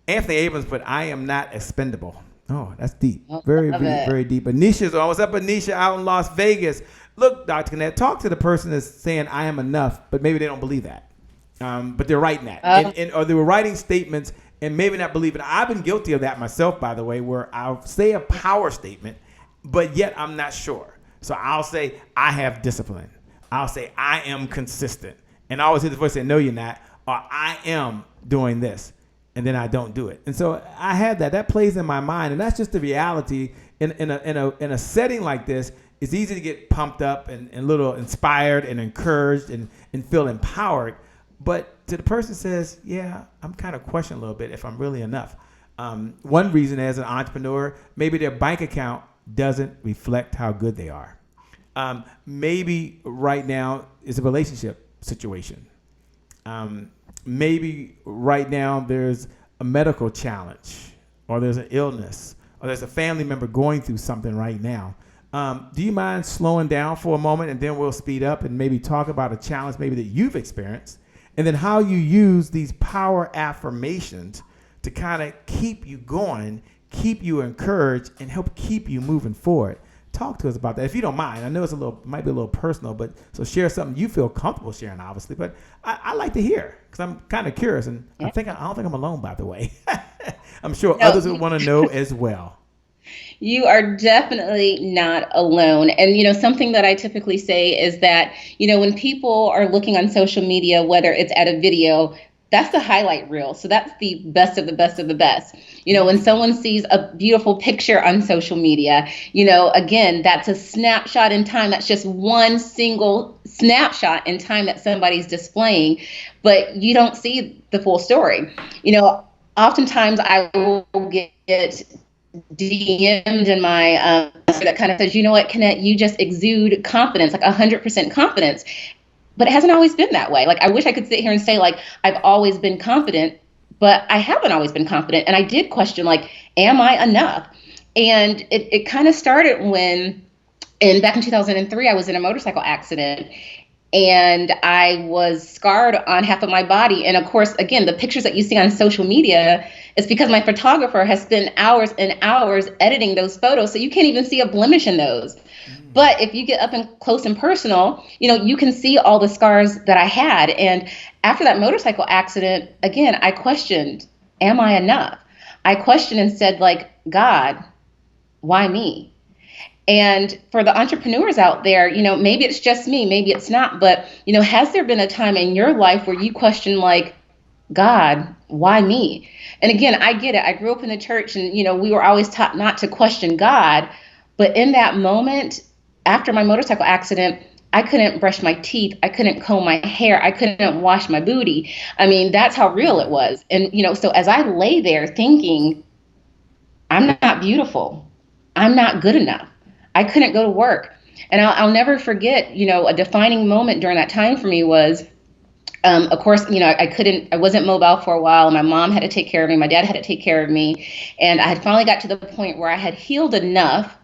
Anthony Abrams put, "I am not expendable." Oh, that's deep. Very, very deep. Anisha's on. What's up, Anisha, out in Las Vegas? Look, Dr. Kennette, talk to the person that's saying, "I am enough," but maybe they don't believe that. But they're writing that. Or they were writing statements and maybe not believe it. I've been guilty of that myself, by the way, where I'll say a power statement, but yet I'm not sure. So I'll say, "I have discipline." I'll say, "I am consistent." And I always hear the voice say, "No, you're not." Or, "I am doing this." And then I don't do it. And so I had that. That plays in my mind. And that's just the reality. In a setting like this, it's easy to get pumped up and a little inspired and encouraged and feel empowered. But to the person who says, "Yeah, I'm kind of questioning a little bit if I'm really enough." One reason as an entrepreneur, maybe their bank account doesn't reflect how good they are. Maybe right now is a relationship situation. Maybe right now there's a medical challenge, or there's an illness, or there's a family member going through something right now. Do you mind slowing down for a moment, and then we'll speed up and maybe talk about a challenge maybe that you've experienced, and then how you use these power affirmations to kind of keep you going, keep you encouraged, and help keep you moving forward. Talk to us about that, if you don't mind. I know might be a little personal, but so share something you feel comfortable sharing, obviously. But I like to hear, because I'm kind of curious, and I don't think I'm alone, by the way. I'm sure others would want to know as well. You are definitely not alone. And, something that I typically say is that, when people are looking on social media, whether it's at a video, that's the highlight reel. So that's the best of the best of the best. When someone sees a beautiful picture on social media, again, that's a snapshot in time. That's just one single snapshot in time that somebody's displaying, but you don't see the full story. Oftentimes I will get DM'd in my that kind of says, "You know what, Kennette, you just exude confidence, like 100% confidence." But it hasn't always been that way. Like, I wish I could sit here and say, like, I've always been confident, but I haven't always been confident. And I did question, like, am I enough? And it kind of started back in 2003, I was in a motorcycle accident, and I was scarred on half of my body. And of course, again, the pictures that you see on social media is because my photographer has spent hours and hours editing those photos. So you can't even see a blemish in those. But if you get up and close and personal, you can see all the scars that I had. And after that motorcycle accident, again, I questioned, am I enough? I questioned and said, like, "God, why me?" And for the entrepreneurs out there, maybe it's just me, maybe it's not. But, has there been a time in your life where you question, like, "God, why me?" And again, I get it. I grew up in the church, and, we were always taught not to question God. But in that moment, after my motorcycle accident, I couldn't brush my teeth. I couldn't comb my hair. I couldn't wash my booty. I mean, that's how real it was. And, so as I lay there thinking, I'm not beautiful, I'm not good enough, I couldn't go to work. And I'll never forget, a defining moment during that time for me was, of course, I wasn't mobile for a while. My mom had to take care of me. My dad had to take care of me. And I had finally got to the point where I had healed enough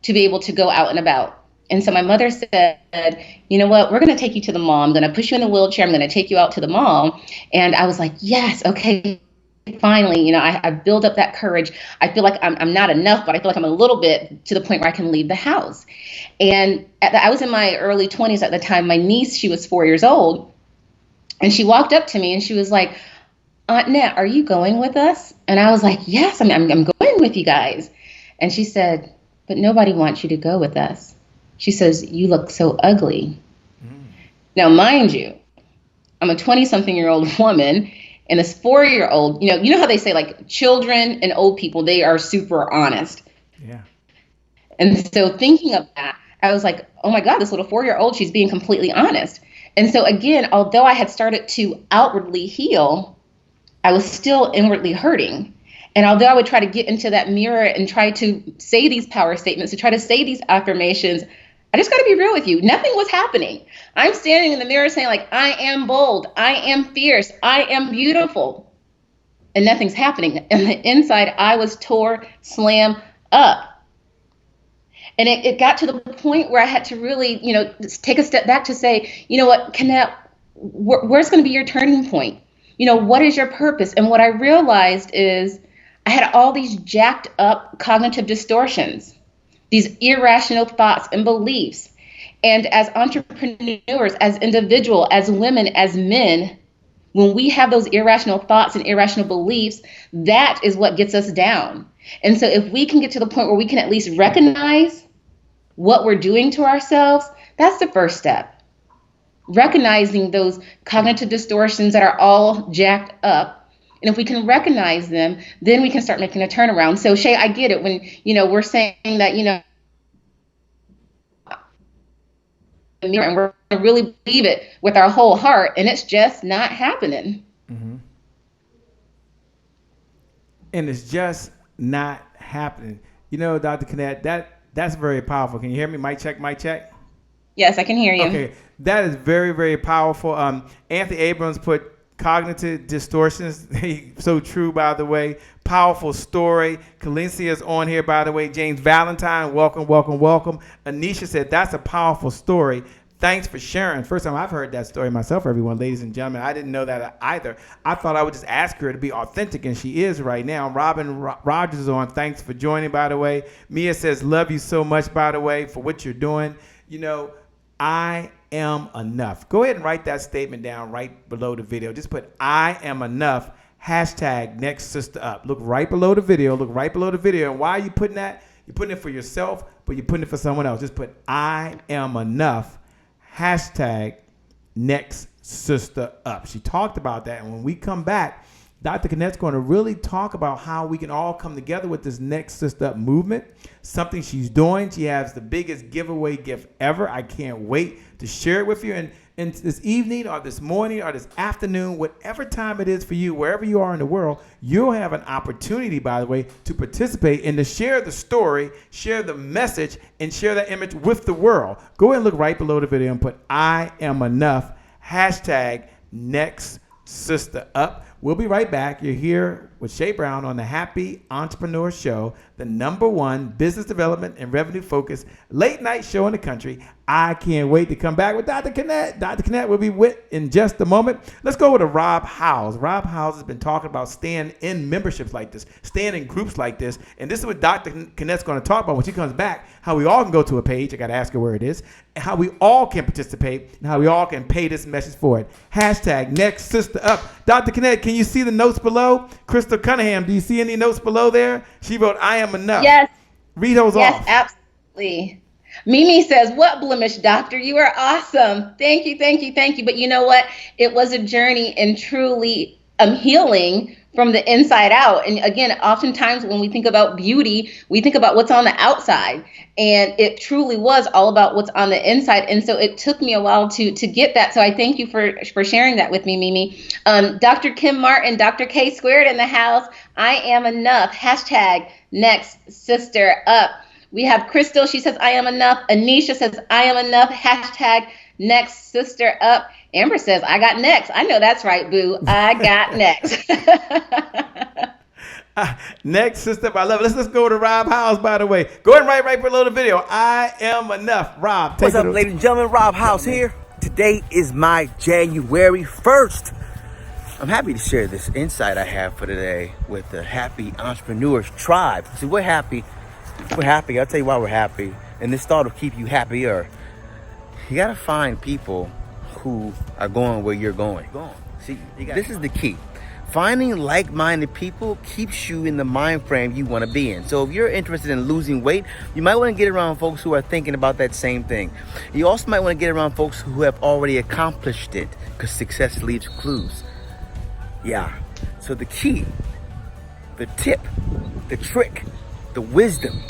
to be able to go out and about. And so my mother said, "You know what, we're going to take you to the mall. I'm going to push you in the wheelchair. I'm going to take you out to the mall." And I was like, yes, okay, finally, I build up that courage. I feel like I'm not enough, but I feel like I'm a little bit to the point where I can leave the house. And I was in my early 20s at the time. My niece, she was 4 years old, and she walked up to me and she was like, "Aunt Nett, are you going with us?" And I was like, "Yes, I'm going with you guys." And she said, but nobody wants you to go with us. She says, you look so ugly. Now, mind you, I'm a 20-something-year-old woman, and this 4-year-old, you know how they say, like, children and old people, they are super honest. Yeah. And so thinking of that, I was like, oh my God, this little 4-year-old, she's being completely honest. And so again, although I had started to outwardly heal, I was still inwardly hurting. And although I would try to get into that mirror and try to say these power statements, to try to say these affirmations, I just got to be real with you. Nothing was happening. I'm standing in the mirror saying, like, I am bold, I am fierce, I am beautiful. And nothing's happening. And the inside, I was tore, slam up. And it got to the point where I had to really, take a step back to say, you know what, Kennette, where's going to be your turning point? What is your purpose? And what I realized is I had all these jacked up cognitive distortions, these irrational thoughts and beliefs. And as entrepreneurs, as individuals, as women, as men, when we have those irrational thoughts and irrational beliefs, that is what gets us down. And so if we can get to the point where we can at least recognize what we're doing to ourselves, that's the first step. Recognizing those cognitive distortions that are all jacked up. And if we can recognize them, then we can start making a turnaround. So Shay, I get it when, we're saying that, and we're going to really believe it with our whole heart, and it's just not happening. Mm-hmm. And it's just not happening. Dr. Kennette, that's very powerful. Can you hear me? Mic check, mic check. Yes, I can hear you. Okay, that is very, very powerful. Anthony Abrams put cognitive distortions. So true, by the way. Powerful story. Kalencia is on here, by the way. James Valentine, welcome, welcome, welcome. Anisha said, that's a powerful story. Thanks for sharing. First time I've heard that story myself, everyone, ladies and gentlemen. I didn't know that either. I thought I would just ask her to be authentic, and she is right now. Robin Rogers is on. Thanks for joining, by the way. Mia says, love you so much, by the way, for what you're doing. I am enough. Go ahead and write that statement down right below the video. Just put I am enough, hashtag next sister up. Look right below the video. And why are you putting that? You're putting it for yourself, but you're putting it for someone else. Just put I am enough, hashtag next sister up. She talked about that. And when we come back, Dr. Kennette's going to really talk about how we can all come together with this Next Sister Up movement, something she's doing. She has the biggest giveaway gift ever. I can't wait to share it with you. And this evening or this morning or this afternoon, whatever time it is for you, wherever you are in the world, you'll have an opportunity, by the way, to participate and to share the story, share the message, and share that image with the world. Go ahead and look right below the video and put I am enough, hashtag next sister up. We'll be right back. You're here with Shay Brown on the Happy Entrepreneur Show, the #1 business development and revenue focused late night show in the country. I can't wait to come back with Dr. Kennette. Dr. Kennette will be with in just a moment. Let's go with Rob Howes. Rob Howes has been talking about staying in memberships like this, staying in groups like this. And this is what Dr. Kennette's going to talk about when she comes back, how we all can go to a page. I got to ask her where it is, and how we all can participate and how we all can pay this message forward. Hashtag next sister up. Dr. Kennette, can you see the notes below? Crystal Cunningham, do you see any notes below there? She wrote, I am enough. Yes. Read those off. Yes, absolutely. Mimi says, what blemish, doctor? You are awesome. Thank you, thank you, thank you. But you know what? It was a journey in truly healing from the inside out. And again, oftentimes when we think about beauty, we think about what's on the outside. And it truly was all about what's on the inside. And so it took me a while to get that. So I thank you for sharing that with me, Mimi. Dr. Kim Martin, Dr. K squared in the house. I am enough. Hashtag next sister up. We have Crystal. She says, I am enough. Anisha says, I am enough. Hashtag next sister up. Amber says, I got next. I know that's right, boo. I got next. Next sister up. I love it. Let's go to Rob Howes, by the way. Go ahead and write right below the video. I am enough. Rob, take What's up, ladies and gentlemen? Rob Howes here. Today is my January 1st. I'm happy to share this insight I have for today with the Happy Entrepreneurs Tribe. See, we're happy. We're happy. I'll tell you why we're happy. And this thought will keep you happier. You got to find people who are going where you're going. See, this is the key. Finding like-minded people keeps you in the mind frame you want to be in. So if you're interested in losing weight, you might want to get around folks who are thinking about that same thing. You also might want to get around folks who have already accomplished it, because success leaves clues. Yeah. So the key, the tip, the trick, the wisdom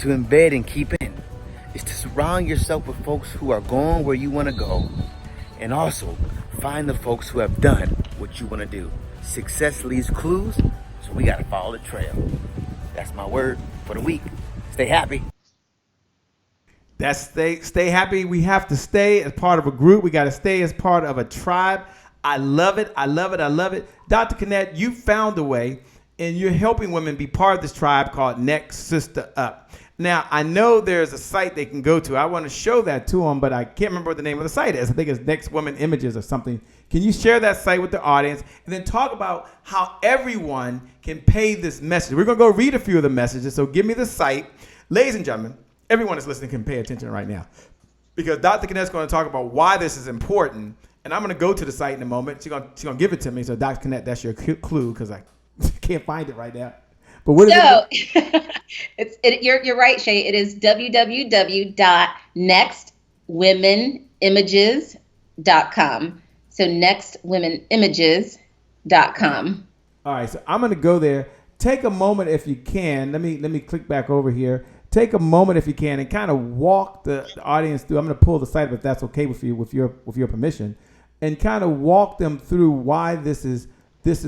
to embed and keep in is to surround yourself with folks who are going where you want to go, and also find the folks who have done what you want to do. Success leaves clues, so we got to follow the trail. That's my word for the week. Stay happy. That's stay happy. We have to stay as part of a group. We got to stay as part of a tribe. I love it. I love it. I love it. Dr. Kennette, you found a way, and you're helping women be part of this tribe called Next Sister Up. Now, I know there's a site they can go to. I want to show that to them, but I can't remember what the name of the site is. I think it's Next Women Images or something. Can you share that site with the audience and then talk about how everyone can pay this message? We're going to go read a few of the messages, so give me the site. Ladies and gentlemen, everyone that's listening can pay attention right now, because Dr. Kennette's going to talk about why this is important, and I'm going to go to the site in a moment. She's going to give it to me. So, Dr. Kennette, that's your clue, because I can't find it right now. But what is it? You're right, Shay. It is www.nextwomenimages.com. So nextwomenimages.com. All right, so I'm going to go there. Take a moment if you can. Let me click back over here. Take a moment if you can and kind of walk the audience through. I'm going to pull the site up if that's okay with you, with your permission, and kind of walk them through why this is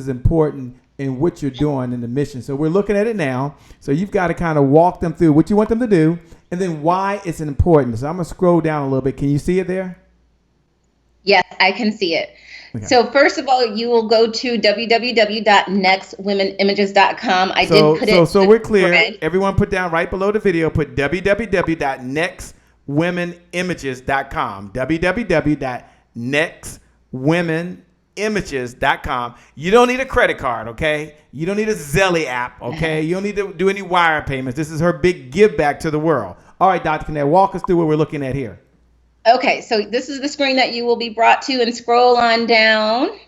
important and what you're doing in the mission. So we're looking at it now. So you've got to kind of walk them through what you want them to do and then why it's important. So I'm going to scroll down a little bit. Can you see it there? Yes, I can see it. Okay. So first of all, you will go to www.nextwomenimages.com. So we're clear. Everyone put down right below the video, put www.nextwomenimages.com. www.nextwomenimages.com. You don't need a credit card, okay? You don't need a Zelly app, okay? You don't need to do any wire payments. This is her big give back to the world. All right, Dr. Kennette, walk us through what we're looking at here. Okay, so this is the screen that you will be brought to, and scroll on down. Okay.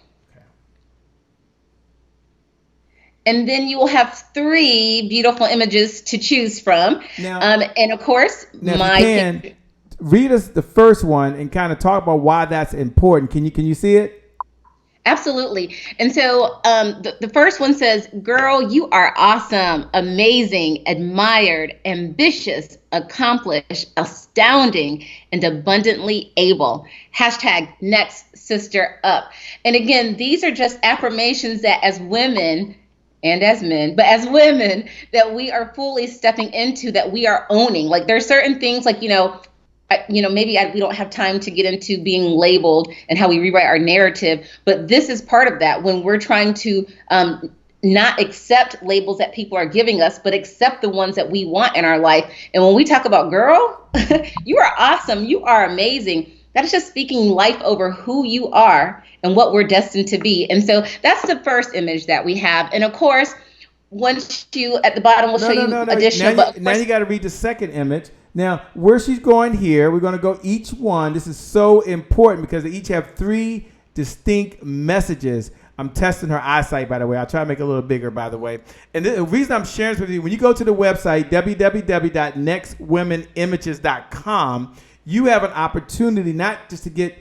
And then you will have 3 beautiful images to choose from. Now, and of course, read us the first one and kind of talk about why that's important. Can you see it? Absolutely. And so the first one says, girl, you are awesome, amazing, admired, ambitious, accomplished, astounding, and abundantly able. Hashtag Next Sister Up. And again, these are just affirmations that as women and as men, but as women, that we are fully stepping into, that we are owning. Like there's certain things like, maybe we don't have time to get into being labeled and how we rewrite our narrative, but this is part of that when we're trying to not accept labels that people are giving us, but accept the ones that we want in our life. And when we talk about, girl, you are awesome, you are amazing, that is just speaking life over who you are and what we're destined to be. And so that's the first image that we have. And of course, once you at the bottom will show you additional. Now you got to read the second image. Now, where she's going here, we're going to go each one. This is so important because they each have 3 distinct messages. I'm testing her eyesight, by the way. I'll try to make it a little bigger, by the way. And the reason I'm sharing this with you, when you go to the website, www.nextwomenimages.com, you have an opportunity not to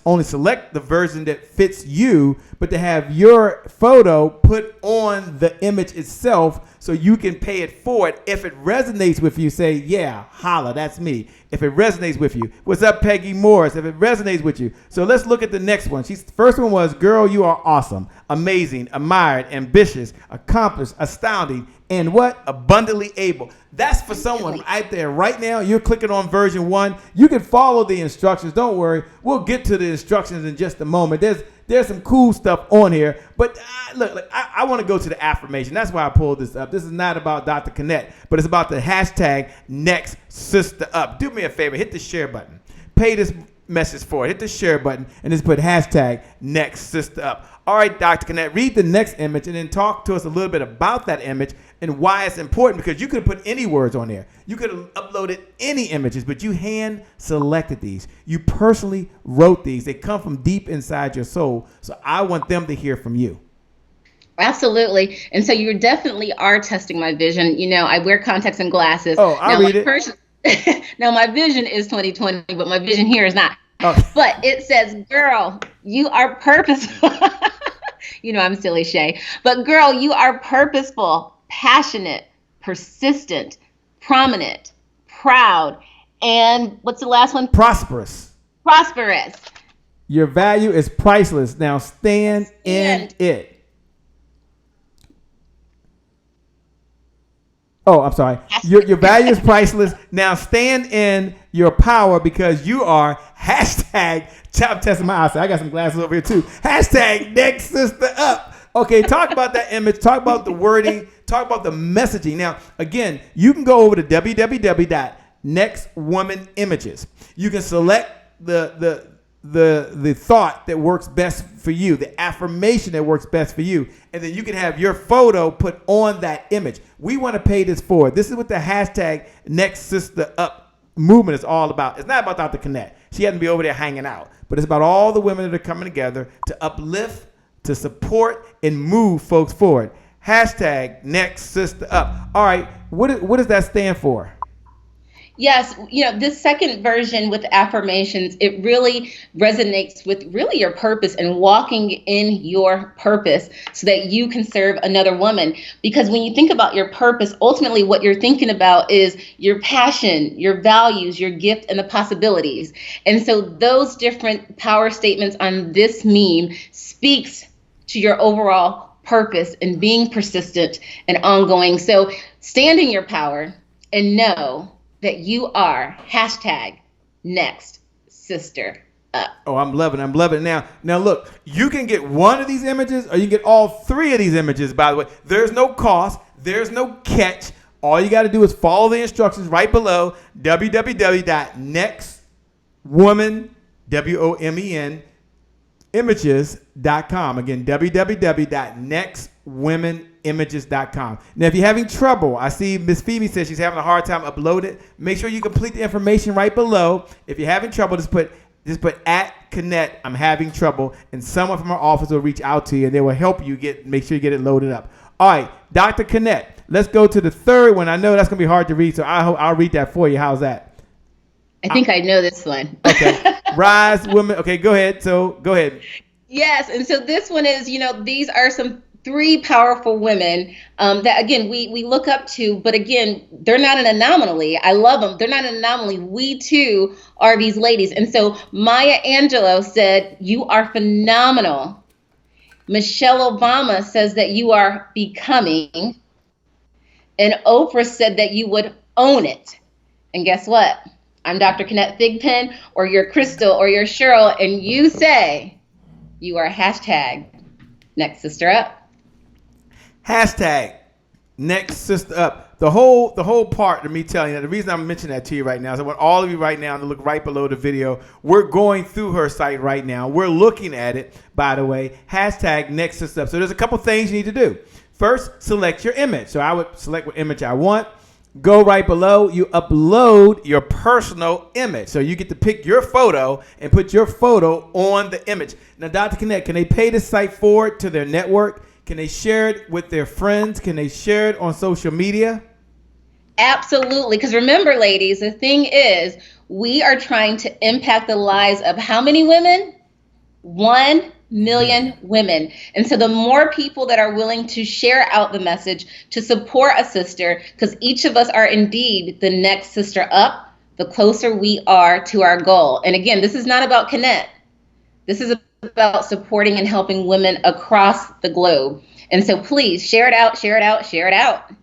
only select the version that fits you, but to have your photo put on the image itself so you can pay it forward. If it resonates with you, say, yeah, holla, that's me. If it resonates with you, what's up, Peggy Morris? If it resonates with you. So let's look at the next one. First one was, girl, you are awesome, amazing, admired, ambitious, accomplished, astounding, and what? Abundantly able. That's for someone out there right now. You're clicking on version 1. You can follow the instructions. Don't worry. We'll get to the instructions in just a moment. There's some cool stuff on here. But look, I want to go to the affirmation. That's why I pulled this up. This is not about Dr. Kennette, but it's about the hashtag Next Sister Up. Do me a favor. Hit the share button. Pay this message forward. Hit the share button and just put hashtag Next Sister Up. All right, Dr. Kennette, read the next image and then talk to us a little bit about that image and why it's important, because you could have put any words on there. You could have uploaded any images, but you hand selected these. You personally wrote these. They come from deep inside your soul. So I want them to hear from you. Absolutely. And so you definitely are testing my vision. You know, I wear contacts and glasses. Oh, I'll read it. Now, my vision is 20/20, but my vision here is not. Okay. But it says, girl, you are purposeful. You know, I'm silly, Shay. But girl, you are purposeful, passionate, persistent, prominent, proud, and what's the last one? Prosperous. Prosperous. Your value is priceless. Now stand in it. Oh, I'm sorry. Your value is priceless. Now stand in your power because you are hashtag. I'm testing my eyesight. I got some glasses over here too. Hashtag next sister up. Okay, talk about that image. Talk about the wording. Talk about the messaging. Now, again, you can go over to www.nextwomanimages. You can select the thought that works best for you, the affirmation that works best for you, and then you can have your photo put on that image. We want to pay this forward. This is what the hashtag Next Sister Up movement is all about. It's not about Dr. Kennette. She hasn't be over there hanging out, but it's about all the women that are coming together to uplift, to support, and move folks forward. Hashtag Next Sister Up. All right, what does that stand for? Yes, you know, this second version with affirmations, it really resonates with really your purpose and walking in your purpose so that you can serve another woman. Because when you think about your purpose, ultimately what you're thinking about is your passion, your values, your gift, and the possibilities. And so those different power statements on this meme speaks to your overall purpose and being persistent and ongoing. So stand in your power and know that you are hashtag next sister up. Oh, I'm loving it. Now look, you can get one of these images or you can get all three of these images, by the way. There's no cost. There's no catch. All you got to do is follow the instructions right below www.nextwoman, WOMEN, images.com. Again, www.nextwomanimages.com. Now, if you're having trouble, I see Miss Phoebe says she's having a hard time uploading it. Make sure you complete the information right below. If you're having trouble, just put at Kennette, I'm having trouble, and someone from our office will reach out to you and they will help you make sure you get it loaded up. All right, Dr. Kennette, let's go to the third one. I know that's gonna be hard to read, so I'll read that for you. How's that? I think I know this one. Okay. Rise women. Okay, go ahead. So go ahead. Yes. And so this one is, you know, these are some three powerful women that, again, we look up to. But again, they're not an anomaly. I love them. They're not an anomaly. We, too, are these ladies. And so Maya Angelou said, you are phenomenal. Michelle Obama says that you are becoming. And Oprah said that you would own it. And guess what? I'm Dr. Kennette Thigpen, or you're Crystal, or you're Cheryl, and you say you are hashtag Next Sister Up. Hashtag Next Sister Up. The whole part of me telling you, the reason I'm mentioning that to you right now is I want all of you right now to look right below the video. We're going through her site right now. We're looking at it, by the way. Hashtag Next Sister Up. So there's a couple things you need to do. First, select your image. So I would select what image I want. Go right below, you upload your personal image. So you get to pick your photo and put your photo on the image. Now, Dr. Kennette, can they pay this site forward to their network? Can they share it with their friends? Can they share it on social media? Absolutely. Because remember, ladies, the thing is, we are trying to impact the lives of how many women? 1 million women. And so the more people that are willing to share out the message, to support a sister, because each of us are indeed the next sister up, the closer we are to our goal. And again, this is not about Kennette. This is about supporting and helping women across the globe. And so please share it out, share it out, share it out.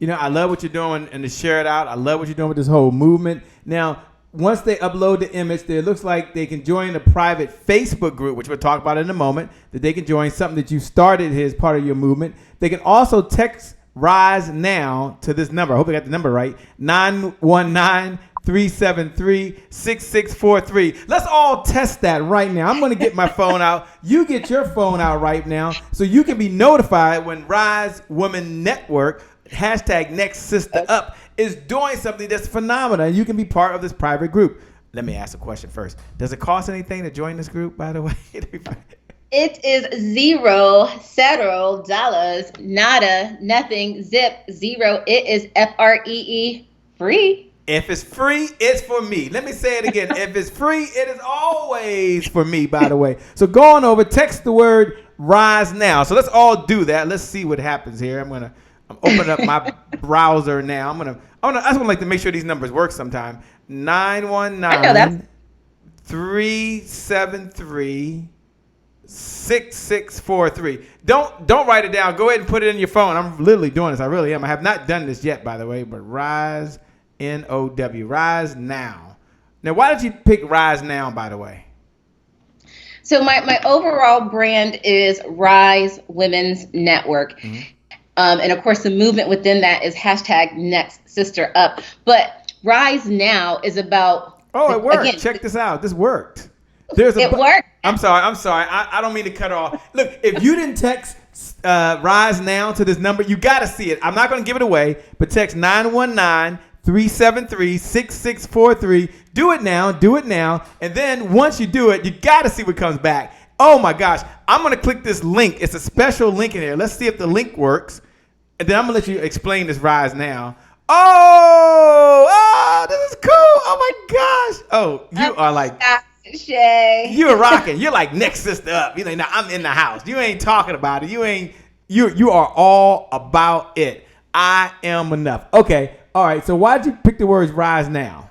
You know, I love what you're doing and to share it out. I love what you're doing with this whole movement. Now, once they upload the image, it looks like they can join a private Facebook group, which we'll talk about in a moment, that they can join something that you started as part of your movement. They can also text RISE NOW to this number. I hope I got the number right. 919-373-6643. Let's all test that right now. I'm going to get my phone out. You get your phone out right now so you can be notified when Rise Women Network, hashtag Next Sister Up, is doing something that's phenomenal. You can be part of this private group. Let me ask a question first. Does it cost anything to join this group, by the way? It is $0, nada, nothing, zip, zero. It is FREE, free. If it's free, it's for me. Let me say it again. If it's free, it is always for me, by the way. So go on over, text the word rise now. So let's all do that. Let's see what happens here. I'm opening up my browser now. I just want to make sure these numbers work sometime. 919-373-6643. Don't write it down. Go ahead and put it in your phone. I'm literally doing this. I really am. I have not done this yet, by the way, but rise, N-O-W, rise now. Now, why did you pick rise now, by the way? So my overall brand is Rise Women's Network. Mm-hmm. And of course, the movement within that is hashtag Next Sister Up. But Rise Now is about... Oh, it worked. Again, check this out. This worked. It worked. I'm sorry. I don't mean to cut off. Look, if you didn't text Rise Now to this number, you got to see it. I'm not going to give it away, but text 919-373-6643. Do it now. And then once you do it, you got to see what comes back. Oh, my gosh. I'm going to click this link. It's a special link in here. Let's see if the link works. And then I'm going to let you explain this Rise Now. Oh, this is cool. Oh, my gosh. Oh, you are like... Shay. You're rocking. You're like next sister up. You know, now I'm in the house. You ain't talking about it. You are all about it. I am enough. Okay. All right. So why'd you pick the words rise now?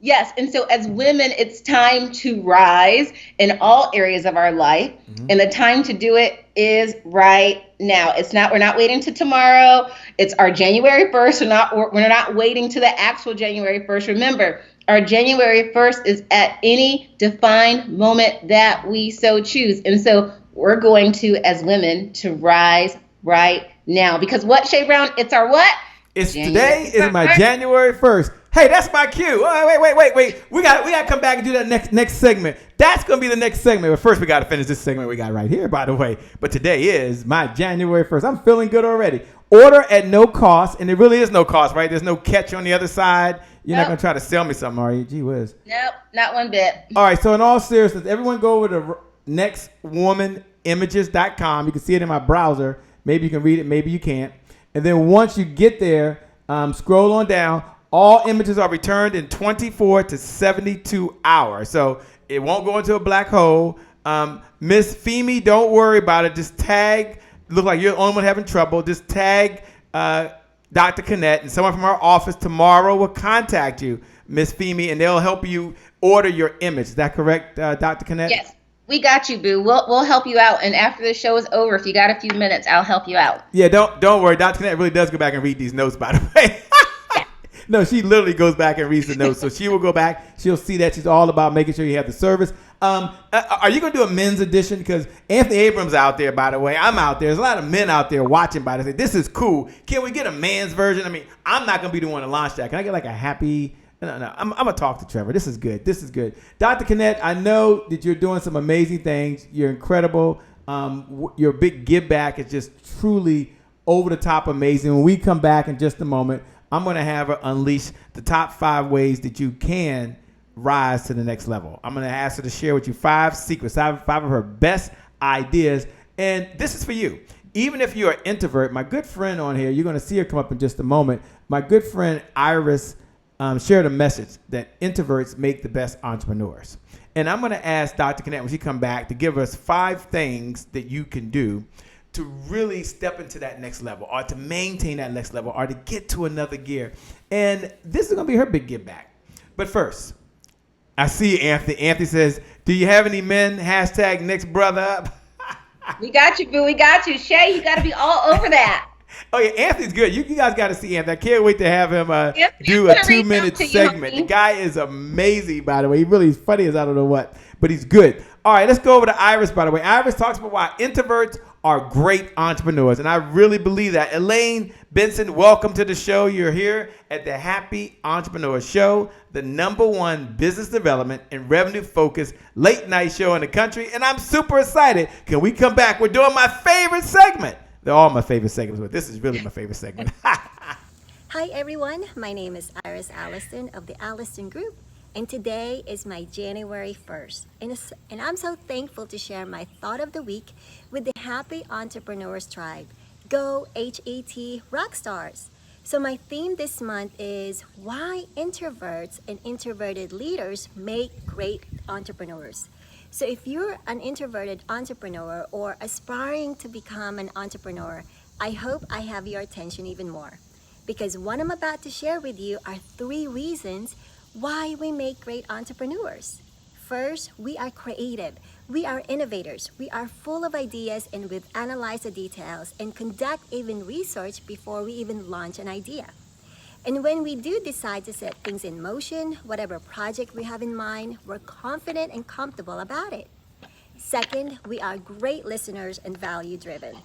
Yes. And so as women, it's time to rise in all areas of our life. Mm-hmm. And the time to do it is right now. We're not waiting to tomorrow. It's our January 1st. We're not waiting to the actual January 1st. Remember, our January 1st is at any defined moment that we so choose. And so we're going to, as women, to rise right now. Because what, Shay Brown? It's our what? It's January today 1st. Is my January 1st. Hey, that's my cue. Oh, wait. We got to come back and do that next segment. That's going to be the next segment. But first, we got to finish this segment we got right here, by the way. But today is my January 1st. I'm feeling good already. Order at no cost. And it really is no cost, right? There's no catch on the other side. You're not going to try to sell me something, are you? Gee whiz. Nope, not one bit. All right, so in all seriousness, everyone go over to nextwomanimages.com. You can see it in my browser. Maybe you can read it, maybe you can't. And then once you get there, scroll on down. All images are returned in 24 to 72 hours. So it won't go into a black hole. Miss Femi, don't worry about it. Just tag, look like you're the only one having trouble. Just tag Dr. Kennette, and someone from our office tomorrow will contact you, Miss Femi, and they'll help you order your image. Is that correct, Dr. Kennette? Yes, we got you, boo. We'll help you out, and after the show is over, if you got a few minutes, I'll help you out. Yeah, don't worry. Dr. Kennette really does go back and read these notes, by the way. No, she literally goes back and reads the notes. So she will go back. She'll see that she's all about making sure you have the service. Are you going to do a men's edition? Because Anthony Abrams out there, by the way. I'm out there. There's a lot of men out there watching, by the way. This is cool. Can we get a man's version? I mean, I'm not going to be the one to launch that. Can I get like a happy... No. I'm going to talk to Trevor. This is good. Dr. Kennette, I know that you're doing some amazing things. You're incredible. Your big give back is just truly over the top amazing. When we come back in just a moment, I'm going to have her unleash the top 5 ways that you can rise to the next level. I'm going to ask her to share with you 5 secrets, 5 of her best ideas. And this is for you. Even if you're an introvert, my good friend on here, you're going to see her come up in just a moment. My good friend Iris shared a message that introverts make the best entrepreneurs. And I'm going to ask Dr. Kennette when she come back to give us 5 things that you can do to really step into that next level, or to maintain that next level, or to get to another gear. And this is going to be her big give back. But first, I see Anthony. Anthony says, do you have any men? Hashtag next brother up. We got you, boo. We got you. Shay, you got to be all over that. Oh, yeah, Anthony's good. You guys got to see Anthony. I can't wait to have him do a 2-minute segment. The guy is amazing, by the way. He really is funny as I don't know what, but he's good. All right, let's go over to Iris, by the way. Iris talks about why introverts are great entrepreneurs, and I really believe that. Elaine Benson, welcome to the show. You're here at the Happy Entrepreneur Show, the #1 business development and revenue-focused late-night show in the country, and I'm super excited. Can we come back? We're doing my favorite segment. They're all my favorite segments, but this is really my favorite segment. Hi, everyone. My name is Iris Allison of the Allison Group, and today is my January 1st. And I'm so thankful to share my thought of the week with the Happy Entrepreneurs Tribe. Go HAT Rockstars! So my theme this month is why introverts and introverted leaders make great entrepreneurs. So if you're an introverted entrepreneur or aspiring to become an entrepreneur, I hope I have your attention even more. Because what I'm about to share with you are 3 reasons why we make great entrepreneurs. First, we are creative. We are innovators. We are full of ideas, and we've analyzed the details and conduct even research before we even launch an idea. And when we do decide to set things in motion, whatever project we have in mind, we're confident and comfortable about it. Second, we are great listeners and value-driven.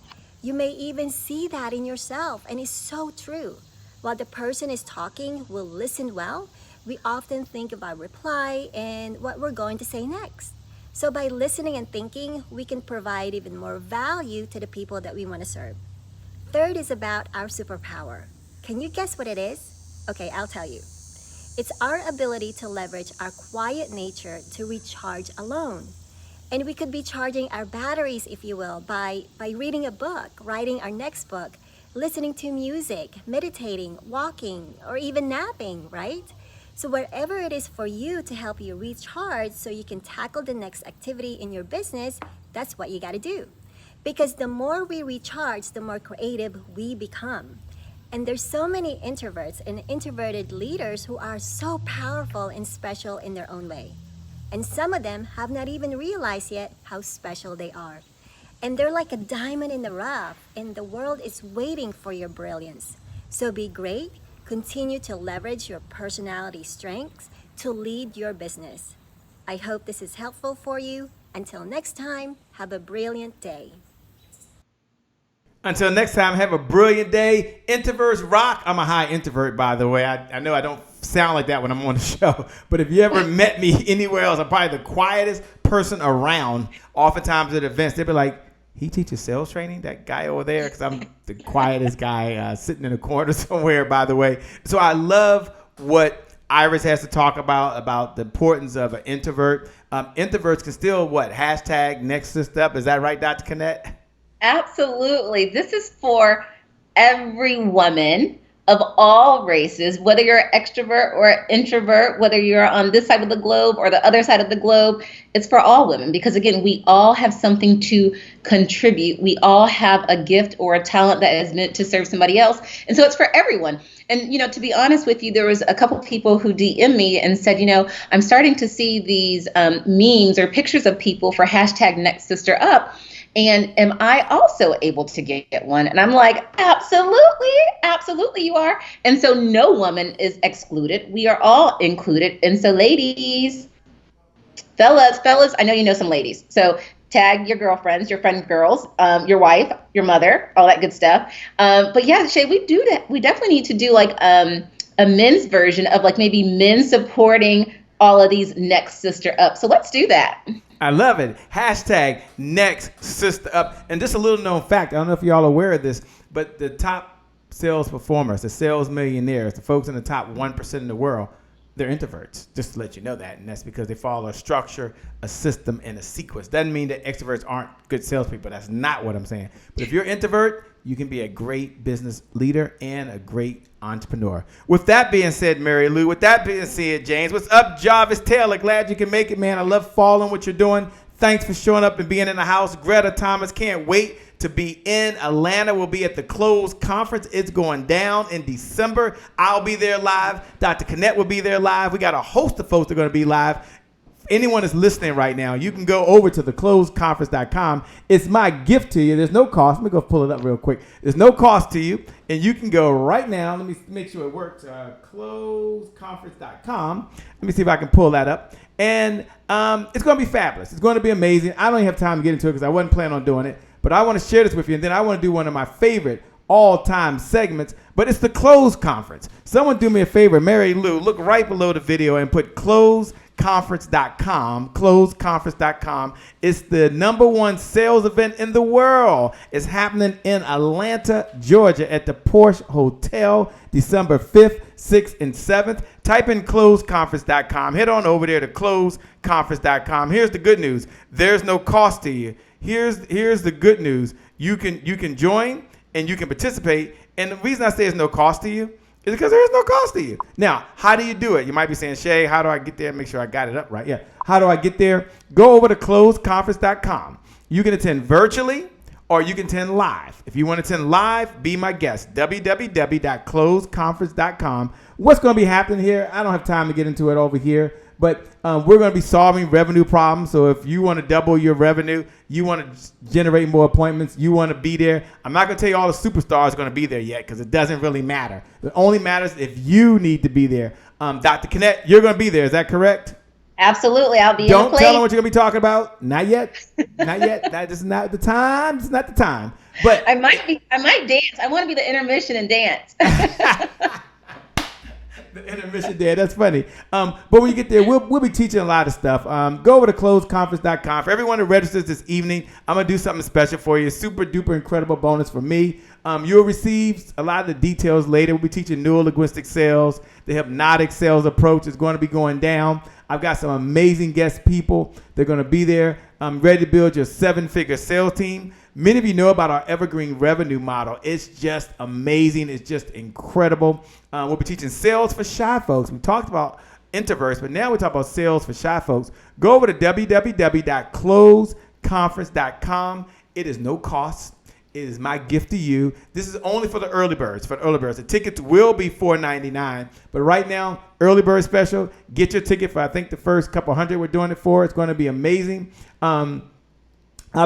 You may even see that in yourself, and it's so true. While the person is talking, we'll listen well. We often think of our reply and what we're going to say next. So by listening and thinking, we can provide even more value to the people that we want to serve. Third is about our superpower. Can you guess what it is? Okay, I'll tell you. It's our ability to leverage our quiet nature to recharge alone. And we could be charging our batteries, if you will, by reading a book, writing our next book, listening to music, meditating, walking, or even napping, right? So wherever it is for you to help you recharge so you can tackle the next activity in your business, that's what you got to do. Because the more we recharge, the more creative we become. And there's so many introverts and introverted leaders who are so powerful and special in their own way. And some of them have not even realized yet how special they are. And they're like a diamond in the rough, and the world is waiting for your brilliance. So be great. Continue to leverage your personality strengths to lead your business. I hope this is helpful for you. Until next time, have a brilliant day. Until next time, have a brilliant day. Introverts rock. I'm a high introvert, by the way. I know I don't sound like that when I'm on the show, but if you ever met me anywhere else, I'm probably the quietest person around. Oftentimes at events, they'll be like, he teaches sales training, that guy over there? Because I'm the quietest guy sitting in a corner somewhere, by the way. So I love what Iris has to talk about the importance of an introvert. Introverts can still, hashtag next sister up. Is that right, Dr. Kennette? Absolutely. This is for every woman of all races, whether you're an extrovert or an introvert, whether you're on this side of the globe or the other side of the globe. It's for all women because, again, we all have something to contribute. We all have a gift or a talent that is meant to serve somebody else. And so it's for everyone. And, to be honest with you, there was a couple people who DM'd me and said, I'm starting to see these memes or pictures of people for hashtag next sister up. And am I also able to get one? And I'm like, absolutely you are. And so no woman is excluded. We are all included. And so ladies, fellas, I know you know some ladies. So tag your girlfriends, your friend girls, your wife, your mother, all that good stuff. But yeah, Shay, we do that. We definitely need to do like a men's version of like maybe men supporting all of these next sister up. So let's do that. I love it. Hashtag next sister up. And just a little known fact, I don't know if y'all are aware of this, but the top sales performers, the sales millionaires, the folks in the top 1% in the world, they're introverts, just to let you know that. And that's because they follow a structure, a system, and a sequence. Doesn't mean that extroverts aren't good salespeople. That's not what I'm saying. But if you're an introvert, you can be a great business leader and a great entrepreneur. With that being said, Mary Lou, with that being said, James, what's up, Jarvis Taylor? Glad you can make it, man. I love following what you're doing. Thanks for showing up and being in the house. Greta Thomas, can't wait to be in Atlanta. We'll be at the Close Conference. It's going down in December. I'll be there live. Dr. Kennette will be there live. We got a host of folks that are going to be live. Anyone that's listening right now, you can go over to thecloseconference.com. It's my gift to you. There's no cost. Let me go pull it up real quick. There's no cost to you, and you can go right now. Let me make sure it works. Closeconference.com. Let me see if I can pull that up. And it's going to be fabulous. It's going to be amazing. I don't even have time to get into it because I wasn't planning on doing it, but I want to share this with you, and then I want to do one of my favorite all-time segments, but it's the Close Conference. Someone do me a favor, Mary Lou, look right below the video and put closeconference.com. It's the #1 sales event in the world. It's happening in Atlanta, Georgia at the Porsche Hotel, December 5th, 6th, and 7th. type in closeconference.com. Head on over there to closeconference.com. Here's the good news. There's no cost to you. Here's the good news. You can join and you can participate. And the reason I say there's no cost to you is because there is no cost to you. Now, how do you do it? You might be saying, Shay, how do I get there? Make sure I got it up right. Yeah. How do I get there? Go over to closeconference.com. You can attend virtually or you can attend live. If you want to attend live, be my guest. www.closeconference.com. What's going to be happening here? I don't have time to get into it over here, but we're going to be solving revenue problems. So if you want to double your revenue, you want to generate more appointments, you want to be there. I'm not going to tell you all the superstars are going to be there yet because it doesn't really matter. It only matters if you need to be there. Dr. Kennette, you're going to be there. Is that correct? Absolutely. I'll be Don't in the tell them what you're going to be talking about. Not yet. Not yet. That is not the time. It's not the time. But I might dance. I want to be the intermission and dance. The intermission there. That's funny. But when you get there, we'll be teaching a lot of stuff. Go over to closeconference.com. For everyone who registers this evening, I'm going to do something special for you. Super duper incredible bonus for me. You'll receive a lot of the details later. We'll be teaching neurolinguistic sales. The hypnotic sales approach is going to be going down. I've got some amazing guest people. They're going to be there. I'm ready to build your 7-figure sales team. Many of you know about our evergreen revenue model. It's just amazing. It's just incredible. We'll be teaching sales for shy folks. We talked about introverts, but now we talk about sales for shy folks. Go over to www.closeconference.com. It is no cost. It is my gift to you. This is only for the early birds. The tickets will be $4.99, but right now, early bird special. Get your ticket for I think the first couple hundred we're doing it for. It's going to be amazing. I'll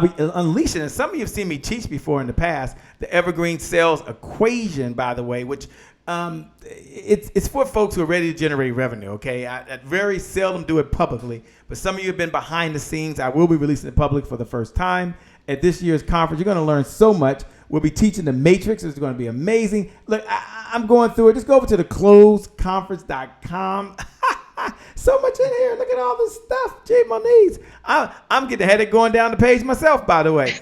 be unleashing, and some of you have seen me teach before in the past, the evergreen sales equation, by the way, which it's for folks who are ready to generate revenue. Okay, I very seldom do it publicly, but some of you have been behind the scenes. I will be releasing it public for the first time. At this year's conference, you're going to learn so much. We'll be teaching the matrix. It's going to be amazing. Look, I'm going through it. Just go over to the closeconference.com. So much in here. Look at all this stuff. Gee, my knees. I'm getting a headache going down the page myself, by the way.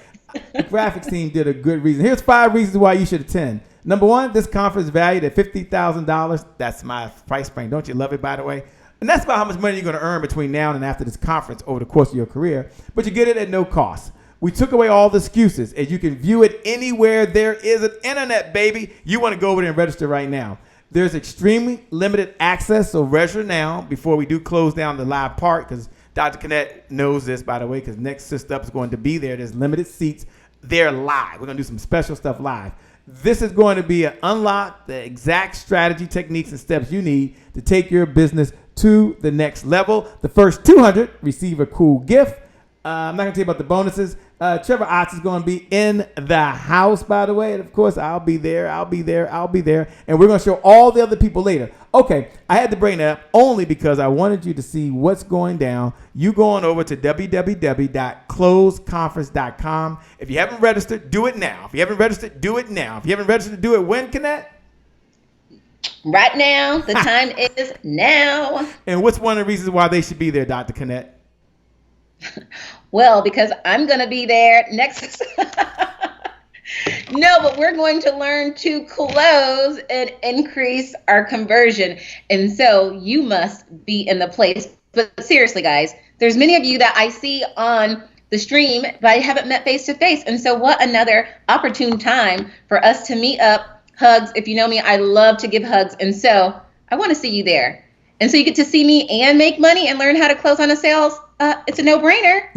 The graphics team did a good reason. Here's 5 reasons why you should attend. Number 1, this conference is valued at $50,000. That's my price point. Don't you love it, by the way? And that's about how much money you're going to earn between now and after this conference over the course of your career. But you get it at no cost. We took away all the excuses, and you can view it anywhere there is an internet, baby. You want to go over there and register right now. There's extremely limited access, so register now before we do close down the live part, because Dr. Kennette knows this, by the way, because next Sister Up is going to be there. There's limited seats. They're live. We're going to do some special stuff live. This is going to be an unlock the exact strategy, techniques, and steps you need to take your business to the next level. The first 200 receive a cool gift. I'm not going to tell you about the bonuses. Trevor Otts is going to be in the house, by the way. And, of course, I'll be there. And we're going to show all the other people later. Okay, I had to bring that up only because I wanted you to see what's going down. You going over to www.closeconference.com. If you haven't registered, do it now. If you haven't registered, do it now. If you haven't registered, do it when, Kennette? Right now. The time is now. And what's one of the reasons why they should be there, Dr. Kennette? Well, because I'm going to be there next. No, but we're going to learn to close and increase our conversion. And so you must be in the place. But seriously, guys, there's many of you that I see on the stream, but I haven't met face to face. And so what another opportune time for us to meet up, hugs. If you know me, I love to give hugs. And so I want to see you there. And so you get to see me and make money and learn how to close on a sales. It's a no-brainer.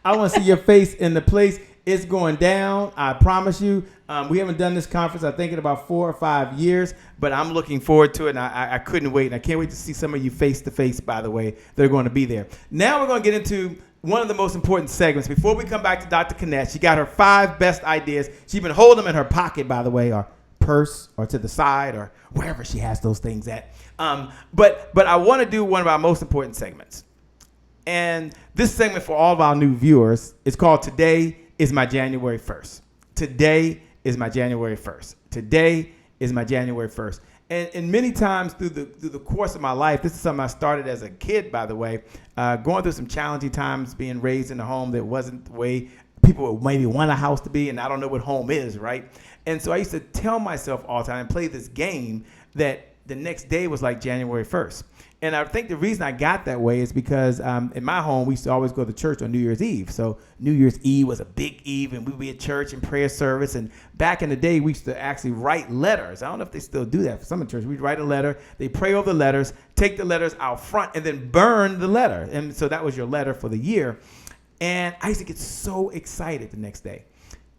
I want to see your face in the place. It's going down. I promise you. We haven't done this conference, I think, in about 4 or 5 years, but I'm looking forward to it, and I couldn't wait. And I can't wait to see some of you face-to-face, by the way. They're going to be there. Now we're going to get into one of the most important segments. Before we come back to Dr. Kennette, she got her 5 best ideas. She's been holding them in her pocket, by the way, or purse, or to the side, or wherever she has those things at. But I want to do one of our most important segments. And this segment for all of our new viewers is called Today is My January 1st. Today is my January 1st. Today is my January 1st. And many times through the course of my life, this is something I started as a kid, by the way, going through some challenging times, being raised in a home that wasn't the way people would maybe want a house to be, and I don't know what home is, right? And so I used to tell myself all the time, play this game, that the next day was like January 1st. And I think the reason I got that way is because in my home, we used to always go to church on New Year's Eve. So New Year's Eve was a big eve, and we'd be at church and prayer service. And back in the day, we used to actually write letters. I don't know if they still do that for some churches. We'd write a letter. They pray over the letters, take the letters out front, and then burn the letter. And so that was your letter for the year. And I used to get so excited the next day.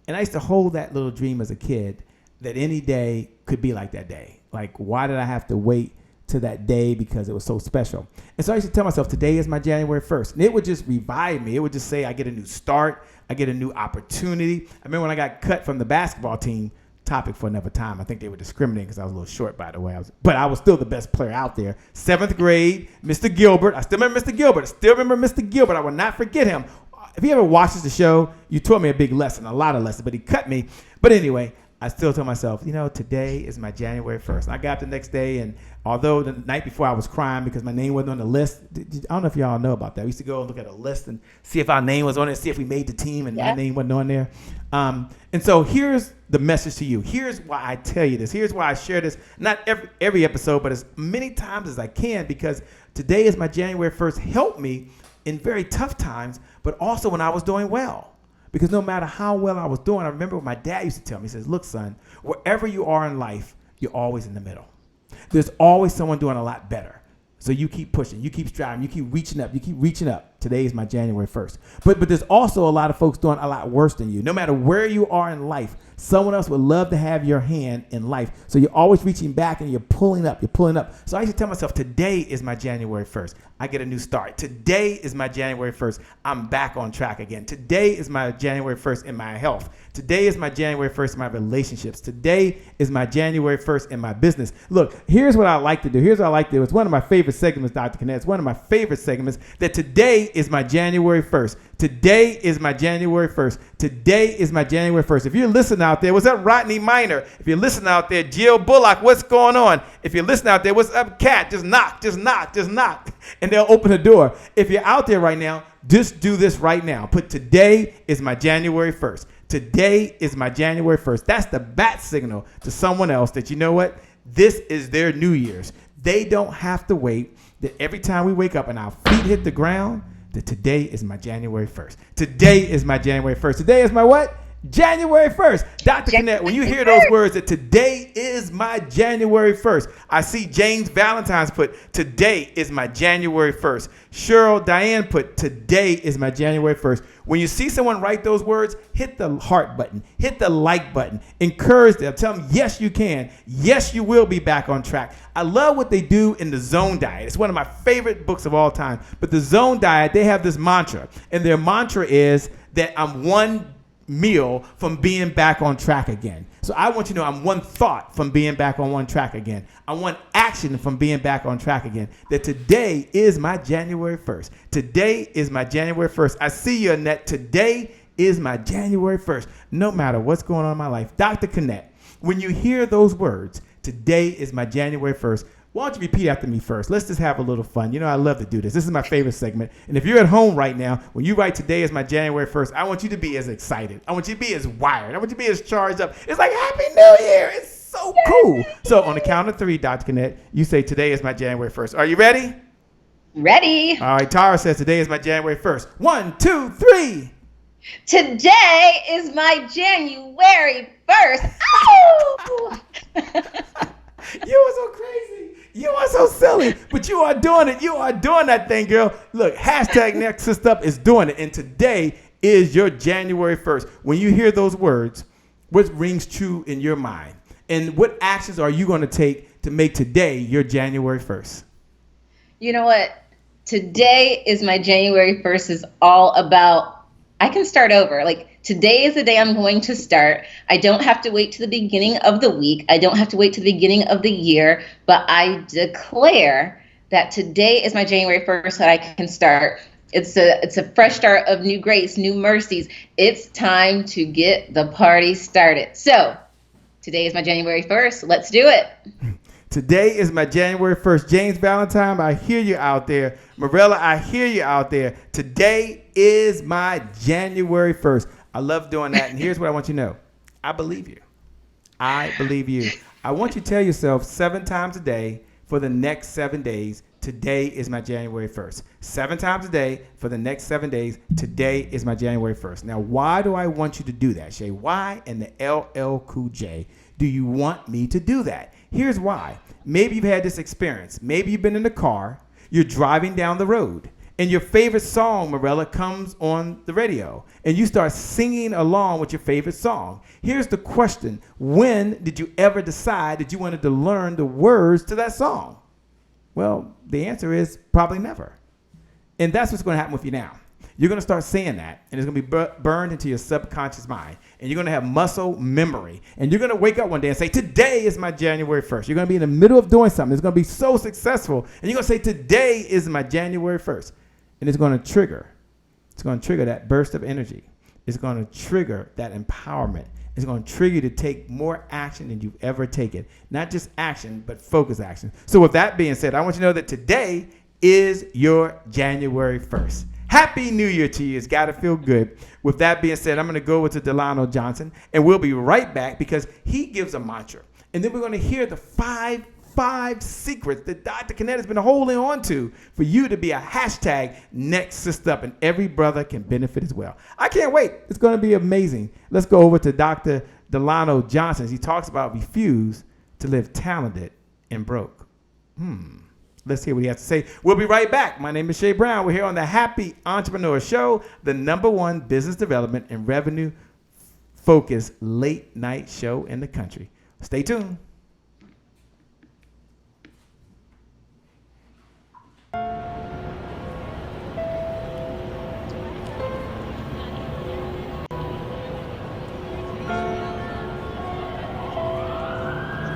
And I used to hold that little dream as a kid that any day could be like that day. Like, why did I have to wait to that day because it was so special? And so I used to tell myself, today is my January 1st. And it would just revive me. It would just say I get a new start. I get a new opportunity. I remember when I got cut from the basketball team, topic for another time. I think they were discriminating because I was a little short, by the way. But I was still the best player out there. 7th grade, Mr. Gilbert. I still remember Mr. Gilbert. I will not forget him. If he ever watches the show, you taught me a big lesson, a lot of lessons, but he cut me. But anyway, I still tell myself, today is my January 1st. I got up the next day, and although the night before I was crying because my name wasn't on the list, I don't know if y'all know about that. We used to go and look at a list and see if our name was on it, see if we made the team, and my name wasn't on there. And so here's the message to you. Here's why I tell you this. Here's why I share this, not every episode, but as many times as I can, because today is my January 1st. Help me in very tough times, but also when I was doing well. Because no matter how well I was doing, I remember what my dad used to tell me. He says, look, son, wherever you are in life, you're always in the middle. There's always someone doing a lot better. So you keep pushing, you keep striving, you keep reaching up. Today is my January 1st. But there's also a lot of folks doing a lot worse than you. No matter where you are in life, someone else would love to have your hand in life. So you're always reaching back and you're pulling up. So I used to tell myself, today is my January 1st. I get a new start. Today is my January 1st. I'm back on track again. Today is my January 1st in my health. Today is my January 1st in my relationships. Today is my January 1st in my business. Look, here's what I like to do. It's one of my favorite segments, Dr. Kennette. It's one of my favorite segments that today is my January 1st. Today is my January 1st. Today is my January 1st. If you're listening out there, what's up, Rodney Minor? If you're listening out there, Jill Bullock, what's going on? If you're listening out there, what's up, Kat? Just knock. And they'll open the door. If you're out there right now, just do this right now. Put today is my January 1st. Today is my January 1st. That's the bat signal to someone else that, you know what? This is their New Year's. They don't have to wait that every time we wake up and our feet hit the ground, that today is my January 1st. Today is my January 1st. Today is my what? January 1st. Dr. Kennette, when you hear those words that today is my January 1st, I see James Valentine's put, today is my January 1st. Cheryl Diane put, today is my January 1st. When you see someone write those words, hit the heart button, hit the like button, encourage them, tell them, yes, you can. Yes, you will be back on track. I love what they do in the Zone Diet. It's one of my favorite books of all time. But the Zone Diet, they have this mantra, and their mantra is that I'm one meal from being back on track again. So I want you to know I'm one thought from being back on one track again. I'm one action from being back on track again. That today is my January 1st. Today is my January 1st. I see you, Annette. Today is my January 1st. No matter what's going on in my life. Dr. Kennette, when you hear those words, today is my January 1st, why don't you repeat after me first? Let's just have a little fun. You know, I love to do this. This is my favorite segment. And if you're at home right now, when you write today is my January 1st, I want you to be as excited. I want you to be as wired. I want you to be as charged up. It's like Happy New Year. It's so cool. So on the count of 3, Dr. Kennette, you say today is my January 1st. Are you ready? Ready. All right. Tara says today is my January 1st. 1, 2, 3. Today is my January 1st. Oh! You are so crazy. You are so silly, but you are doing it. You are doing that thing, girl. Look, hashtag Nexus Up is doing it. And today is your January 1st. When you hear those words, what rings true in your mind? And what actions are you going to take to make today your January 1st? You know what? Today is my January 1st is all about, I can start over. Like, today is the day I'm going to start. I don't have to wait to the beginning of the week. I don't have to wait to the beginning of the year, but I declare that today is my January 1st that I can start. It's a fresh start of new grace, new mercies. It's time to get the party started. So today is my January 1st. Let's do it. Today is my January 1st. James Valentine, I hear you out there. Morella, I hear you out there. Today is my January 1st. I love doing that. And here's what I want you to know. I believe you. I believe you. I want you to tell yourself 7 times a day for the next 7 days, today is my January 1st. 7 times a day for the next 7 days, today is my January 1st. Now, why do I want you to do that, Shay? Why in the LL Cool J do you want me to do that? Here's why. Maybe you've had this experience. Maybe you've been in the car, you're driving down the road, and your favorite song, Morella, comes on the radio, and you start singing along with your favorite song. Here's the question. When did you ever decide that you wanted to learn the words to that song? Well, the answer is probably never. And that's what's going to happen with you now. You're going to start saying that, and it's going to be burned into your subconscious mind. And you're going to have muscle memory. And you're going to wake up one day and say, today is my January 1st. You're going to be in the middle of doing something. It's going to be so successful. And you're going to say, today is my January 1st. And it's going to trigger. It's going to trigger that burst of energy. It's going to trigger that empowerment. It's going to trigger you to take more action than you've ever taken. Not just action, but focused action. So with that being said, I want you to know that today is your January 1st. Happy New Year to you. It's got to feel good. With that being said, I'm going to go with Delano Johnson, and we'll be right back because he gives a mantra. And then we're going to hear the five secrets that Dr. Kennette has been holding on to for you to be a hashtag next sister up, and every brother can benefit as well. I can't wait. It's going to be amazing. Let's go over to Dr. Delano Johnson. He talks about refuse to live talented and broke. Let's hear what he has to say. We'll be right back. My name is Shay Brown. We're here on the Happy Entrepreneur Show, the #1 business development and revenue focused late night show in the country. Stay tuned.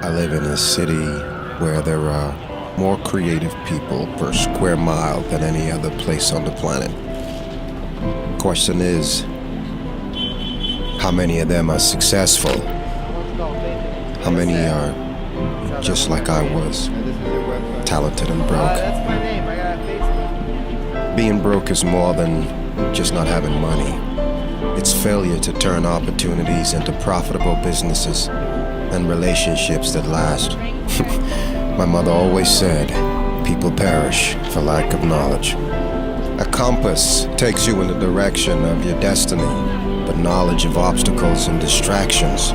I live in a city where there are more creative people per square mile than any other place on the planet. Question is, how many of them are successful? How many are just like I was, talented and broke? Being broke is more than just not having money. It's failure to turn opportunities into profitable businesses and relationships that last. My mother always said, people perish for lack of knowledge. A compass takes you in the direction of your destiny, but knowledge of obstacles and distractions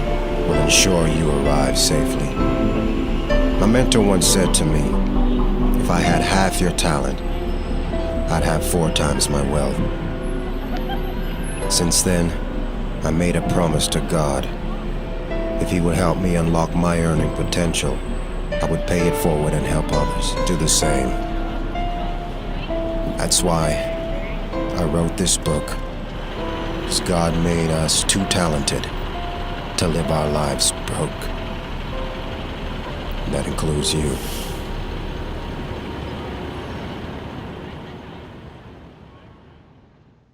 will ensure you arrive safely. My mentor once said to me, if I had half your talent, I'd have 4 times my wealth. Since then, I made a promise to God. If he would help me unlock my earning potential, I would pay it forward and help others do the same. That's why I wrote this book, because God made us too talented to live our lives broke. And that includes you.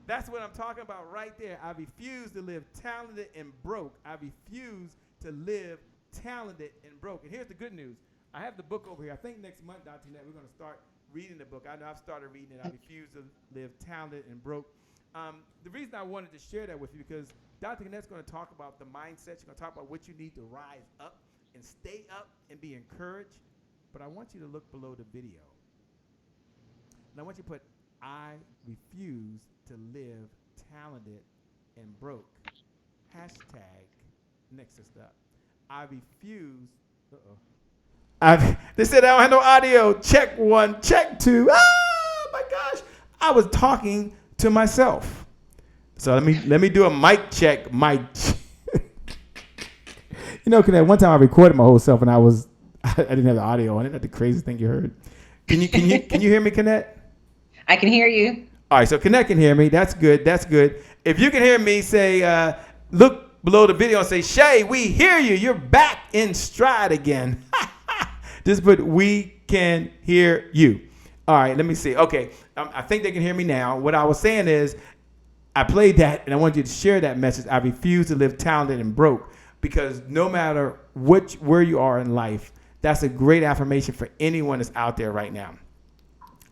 That's what I'm talking about right there. I refuse to live talented and broke. I refuse to live talented and broke. And here's the good news. I have the book over here. I think next month, Dr. Kennette, we're going to start reading the book. I know I've started reading it. I refuse to live talented and broke. The reason I wanted to share that with you because Dr. Kennette's going to talk about the mindset. She's going to talk about what you need to rise up and stay up and be encouraged. But I want you to look below the video. And I want you to put, I refuse to live talented and broke. Hashtag next sister up. I refuse. They said I don't have no audio. Check 1, check 2. Oh my gosh. I was talking to myself. So let me do a mic check. You know, cause one time I recorded my whole self and I didn't have the audio. I didn't have the craziest thing you heard. Can you hear me, Kennette? I can hear you. All right, so Kennette can hear me. That's good. That's good. If you can hear me, say, look below the video and say, Shay, we hear you. You're back in stride again. Just put, we can hear you. All right, let me see. Okay, I think they can hear me now. What I was saying is, I played that, and I want you to share that message. I refuse to live talented and broke, because no matter where you are in life, that's a great affirmation for anyone that's out there right now.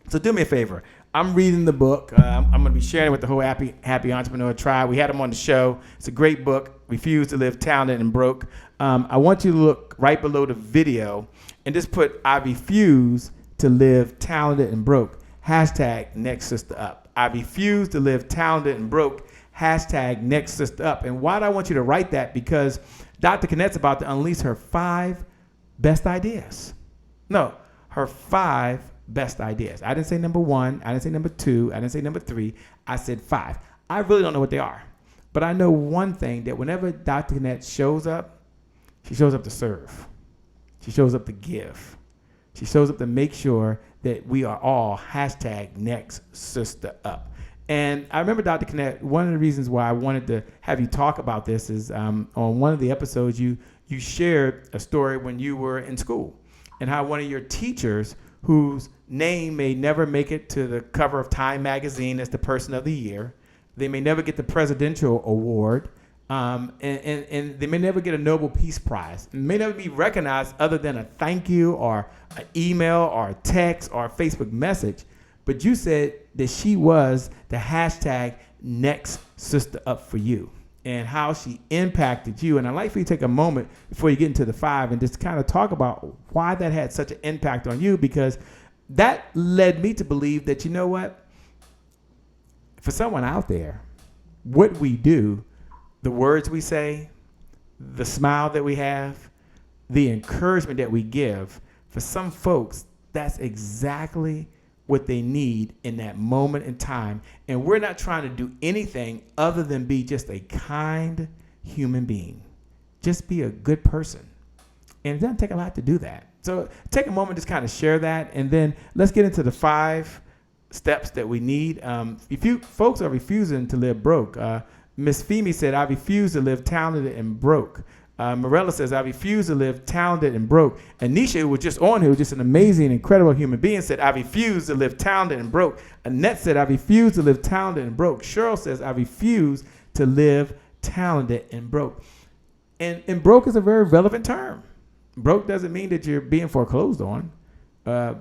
So do me a favor. I'm reading the book. I'm going to be sharing it with the whole Happy Entrepreneur Tribe. We had him on the show. It's a great book, Refuse to Live Talented and Broke. I want you to look right below the video and just put, I refuse to live talented and broke. Hashtag next sister up. I refuse to live talented and broke. Hashtag next sister up. And why do I want you to write that? Because Dr. Kennette's about to unleash her 5 best ideas. No, her 5 best ideas. I didn't say number 1. I didn't say number 2. I didn't say number 3. I said 5. I really don't know what they are. But I know one thing, that whenever Dr. Kennette shows up, she shows up to serve. She shows up to give. She shows up to make sure that we are all hashtag next sister up. And I remember, Dr. Kennette, one of the reasons why I wanted to have you talk about this is on one of the episodes, you shared a story when you were in school and how one of your teachers, whose name may never make it to the cover of Time magazine as the person of the year, they may never get the presidential award, and they may never get a Nobel Peace Prize, and may never be recognized other than a thank you or an email or a text or a Facebook message. But you said that she was the hashtag next sister up for you and how she impacted you. And I'd like for you to take a moment before you get into the 5 and just kind of talk about why that had such an impact on you, because that led me to believe that, you know what, for someone out there, what we do, the words we say, the smile that we have, the encouragement that we give, for some folks, that's exactly what they need in that moment in time. And we're not trying to do anything other than be just a kind human being. Just be a good person. And it doesn't take a lot to do that. So take a moment, just kind of share that, and then let's get into the 5 steps that we need. If you folks are refusing to live broke, Miss Femi said, I refuse to live talented and broke. Morella says, I refuse to live talented and broke. Anisha, who was just on here, was just an amazing, incredible human being, said, I refuse to live talented and broke. Annette said, I refuse to live talented and broke. Cheryl says, I refuse to live talented and broke. And broke is a very relevant term. Broke doesn't mean that you're being foreclosed on.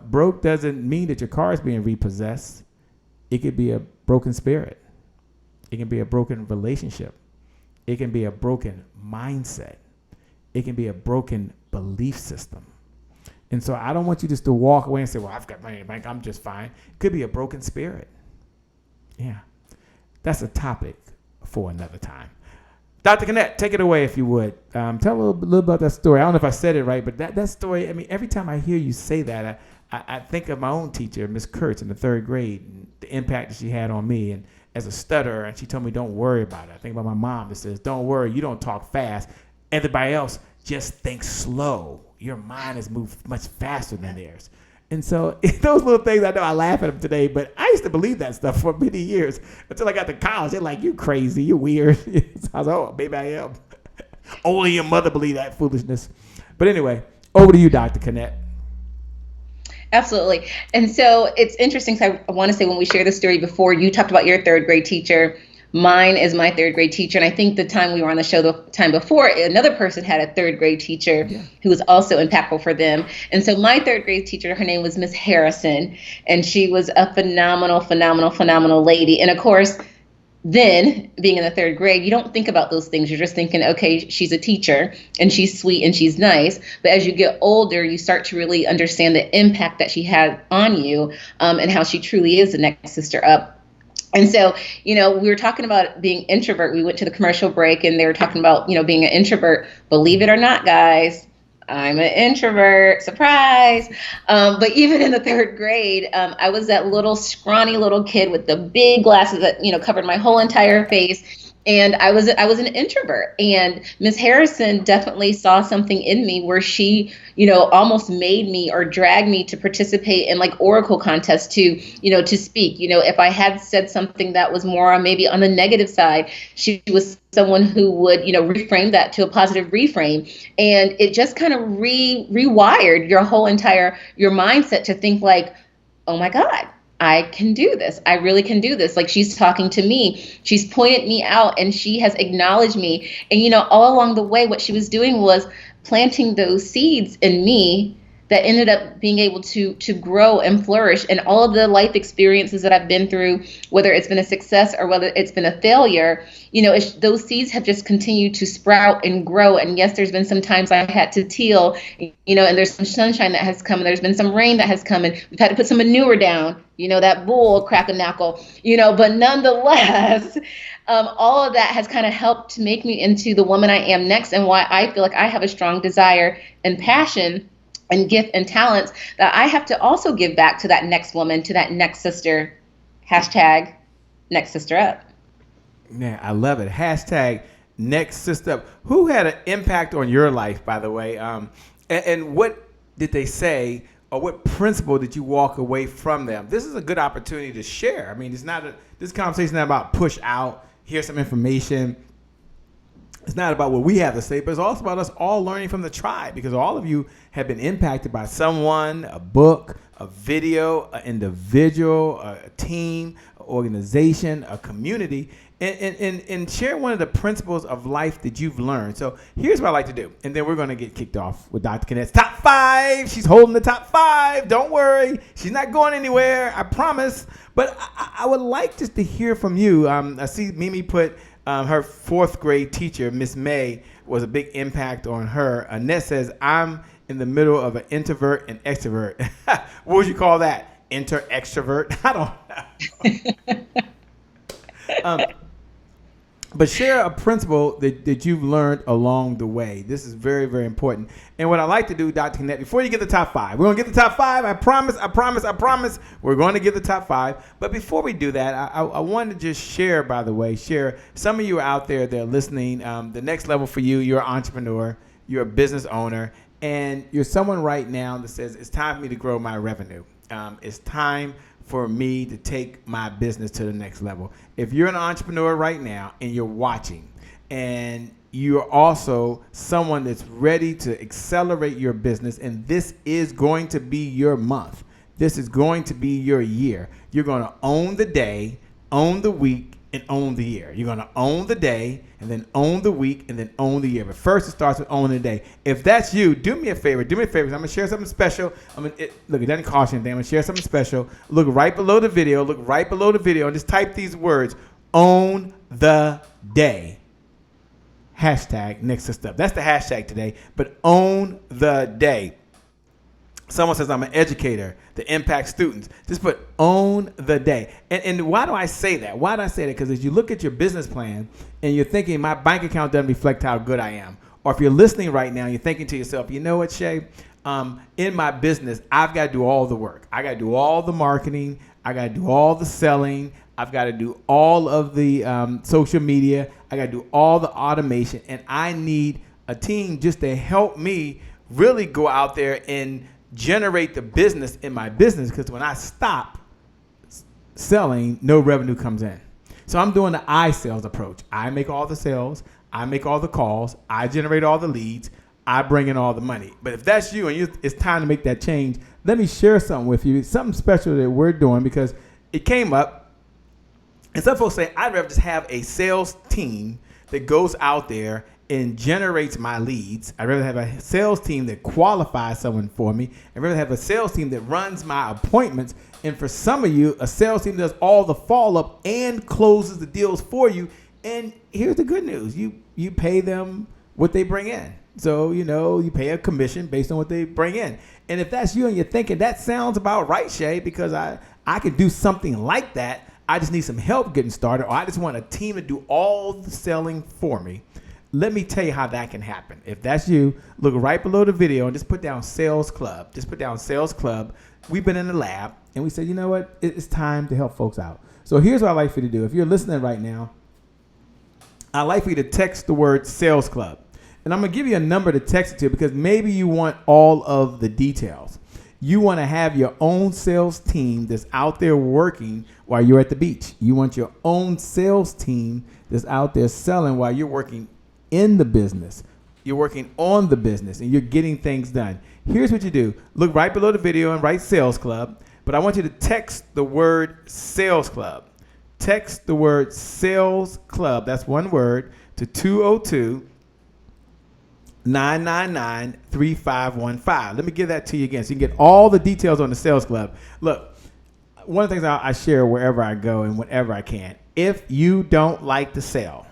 Broke doesn't mean that your car is being repossessed. It could be a broken spirit. It can be a broken relationship. It can be a broken mindset. It can be a broken belief system. And so I don't want you just to walk away and say, well, I've got money in the bank, I'm just fine. It could be a broken spirit. Yeah. That's a topic for another time. Dr. Kennette, take it away if you would. Tell a little about that story. I don't know if I said it right, but that story, I mean, every time I hear you say that, I think of my own teacher, Miss Kurtz, in the 3rd grade, and the impact that she had on me. And as a stutterer, and she told me, don't worry about it. I think about my mom that says, don't worry, you don't talk fast. Everybody else just thinks slow. Your mind has moved much faster than theirs. And so those little things, I know I laugh at them today, but I used to believe that stuff for many years until I got to college. They're like, you crazy, you weird. So I was like, oh, maybe I am. Only your mother believed that foolishness. But anyway, over to you, Dr. Kennette. Absolutely. And so it's interesting. So I want to say, when we shared the story before, you talked about your 3rd grade teacher. Mine is my 3rd grade teacher. And I think the time we were on the show, the time before, another person had a 3rd grade teacher who was also impactful for them. And so my 3rd grade teacher, her name was Miss Harrison, and she was a phenomenal lady. And of course, then being in the 3rd grade, you don't think about those things. You're just thinking, okay, she's a teacher and she's sweet and she's nice. But as you get older, you start to really understand the impact that she had on you, and how she truly is the next sister up. And so, we were talking about being introvert. We went to the commercial break and they were talking about, being an introvert. Believe it or not, guys, I'm an introvert. Surprise. But even in the 3rd grade, I was that little scrawny little kid with the big glasses that, covered my whole entire face. And I was an introvert, and Miss Harrison definitely saw something in me where she, almost made me or dragged me to participate in like oracle contests to speak. If I had said something that was more maybe on the negative side, she was someone who would, reframe that to a positive reframe. And it just kind of rewired your whole your mindset to think like, oh my God, I can do this. I really can do this. Like, she's talking to me. She's pointed me out and she has acknowledged me. And, all along the way, what she was doing was planting those seeds in me that ended up being able to grow and flourish. And all of the life experiences that I've been through, whether it's been a success or whether it's been a failure, those seeds have just continued to sprout and grow. And yes, there's been some times I had to till, and there's some sunshine that has come, and there's been some rain that has come, and we've had to put some manure down, that bull crack-a-knackle, but nonetheless, all of that has kind of helped to make me into the woman I am next, and why I feel like I have a strong desire and passion and gift and talents that I have to also give back to that next woman, to that next sister. Hashtag next sister up. Man, I love it. Hashtag next sister up. Who had an impact on your life, by the way? And what did they say, or what principle did you walk away from them? This is a good opportunity to share. I mean, this conversation is not about push out, here's some information. It's not about what we have to say, but it's also about us all learning from the tribe, because all of you have been impacted by someone, a book, a video, an individual, a team, an organization, a community, and share one of the principles of life that you've learned. So here's what I like to do, and then we're going to get kicked off with Dr. Kennette's top 5. She's holding the top 5. Don't worry. She's not going anywhere. I promise. But I would like just to hear from you. I see Mimi put her 4th grade teacher, Miss May, was a big impact on her. Annette says, I'm in the middle of an introvert and extrovert. What would you call that? Inter-extrovert? I don't know. But share a principle that you've learned along the way. This is very, very important. And what I like to do, Dr. Kennette, before you get the top 5, we're going to get the top 5. I promise. We're going to get the top 5. But before we do that, I want to just share, by the way, some of you out there that are listening. The next level for you, you're an entrepreneur, you're a business owner, and you're someone right now that says, it's time for me to grow my revenue. It's time for me to take my business to the next level. If you're an entrepreneur right now and you're watching, and you're also someone that's ready to accelerate your business, and this is going to be your month, this is going to be your year, you're going to own the day, own the week, and own the year. You're going to own the day, and then own the week, and then own the year. But first, it starts with owning the day. If that's you, do me a favor. I'm going to share something special. Look, it doesn't cost you anything. I'm going to share something special. Look right below the video. And just type these words: own the day. Hashtag next sister up. That's the hashtag today. But own the day. Someone says, I'm an educator to impact students. Just put own the day. And why do I say that? Why do I say that? Because as you look at your business plan and you're thinking, my bank account doesn't reflect how good I am. Or if you're listening right now, you're thinking to yourself, you know what, Shay? In my business, I've got to do all the work. I got to do all the marketing. I got to do all the selling. I've got to do all of the social media. I got to do all the automation. And I need a team just to help me really go out there and generate the business in my business, because when I stop selling, no revenue comes in. So I'm doing the I sales approach. I make all the sales. I make all the calls. I generate all the leads. I bring in all the money. But if that's you and it's time to make that change, let me share something with you, something special that we're doing, because it came up. And some folks say, I'd rather just have a sales team that goes out there and generates my leads. I'd rather have a sales team that qualifies someone for me. I'd rather have a sales team that runs my appointments. And for some of you, a sales team does all the follow-up and closes the deals for you. And here's the good news. You pay them what they bring in. So, you pay a commission based on what they bring in. And if that's you and you're thinking, that sounds about right, Shay, because I could do something like that. I just need some help getting started, or I just want a team to do all the selling for me. Let me tell you how that can happen. If that's you, look right below the video and just put down Sales Club. Just put down Sales Club. We've been in the lab, and we said, you know what? It's time to help folks out. So here's what I'd like for you to do. If you're listening right now, I'd like for you to text the word Sales Club. And I'm going to give you a number to text it to, because maybe you want all of the details. You want to have your own sales team that's out there working while you're at the beach. You want your own sales team that's out there selling while you're working in the business. You're working on the business and you're getting things done. Here's what you do. Look right below the video and write Sales Club. But I want you to text the word Sales Club. Text the word Sales Club. That's one word to 202 999-3515. Let me give that to you again so you can get all the details on the sales club. Look, one of the things I share wherever I go and whenever I can, if you don't like to sell,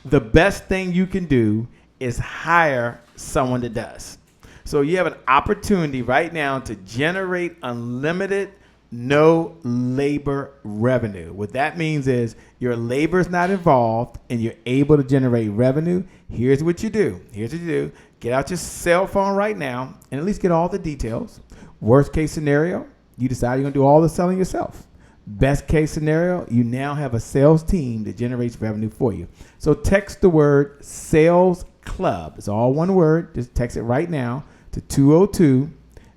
the best thing you can do is hire someone that does. So you have an opportunity right now to generate unlimited no labor revenue. What that means is your labor is not involved and you're able to generate revenue. Here's what you do. Get out your cell phone right now and at least get all the details. Worst case scenario, you decide you're going to do all the selling yourself. Best case scenario, you now have a sales team that generates revenue for you. So text the word sales club. It's all one word. Just text it right now to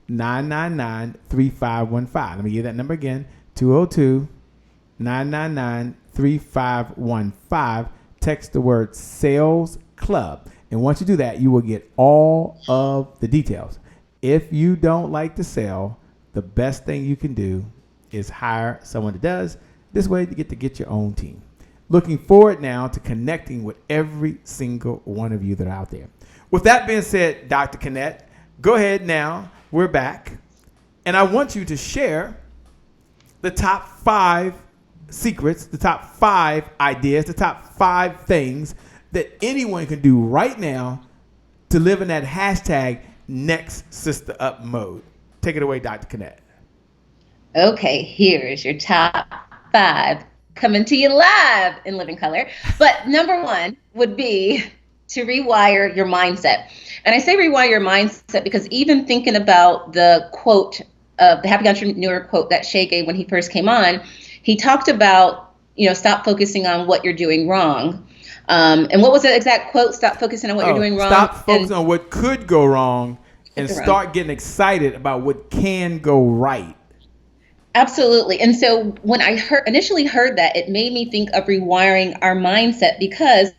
202-999-3515. Let me give that number again, 202-999-3515. Text the word sales club. And once you do that, you will get all of the details. If you don't like to sell, the best thing you can do is hire someone that does. This way you get to get your own team. Looking forward now to connecting with every single one of you that are out there. With that being said, Dr. Kennette, go ahead now. We're back. And I want you to share the top 5 secrets, the top 5 ideas, the top 5 things that anyone can do right now to live in that hashtag next sister up mode. Take it away, Dr. Kennette. Okay, here's your top 5 coming to you live in living color. But number 1 would be to rewire your mindset. And I say rewire your mindset because even thinking about the quote, the Happy Entrepreneur quote that Shay gave when he first came on, he talked about, stop focusing on what you're doing wrong. And what was the exact quote? Stop focusing on what you're doing wrong. Stop focusing on what could go wrong and start getting excited about what can go right. Absolutely. And so when I initially heard that, it made me think of rewiring our mindset because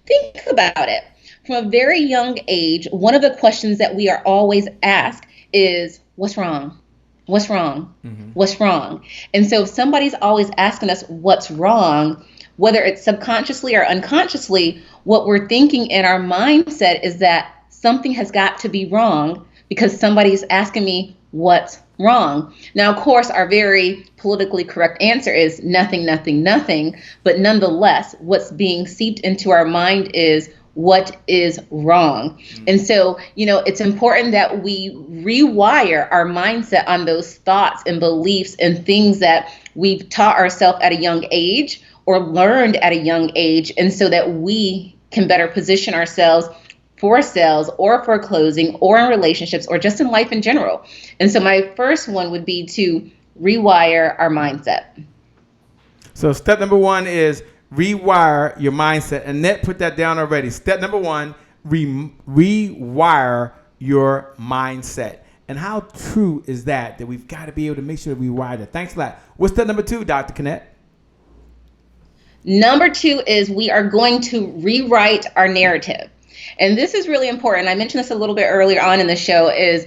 think about it. From a very young age, one of the questions that we are always asked is, what's wrong? What's wrong? Mm-hmm. What's wrong? And so if somebody's always asking us what's wrong, whether it's subconsciously or unconsciously, what we're thinking in our mindset is that something has got to be wrong because somebody's asking me what's wrong. Now, of course, our very politically correct answer is nothing, nothing, nothing. But nonetheless, what's being seeped into our mind is what is wrong. Mm-hmm. And so, it's important that we rewire our mindset on those thoughts and beliefs and things that we've taught ourselves at a young age or learned at a young age. And so that we can better position ourselves for sales or for closing or in relationships or just in life in general. And so my first one would be to rewire our mindset. So step number 1 is rewire your mindset. Annette put that down already. Step number 1, rewire your mindset. And how true is that we've got to be able to make sure that we wire that? Thanks a lot. What's step number 2, Dr. Kennette? Number 2 is we are going to rewrite our narrative. And this is really important. I mentioned this a little bit earlier on in the show is,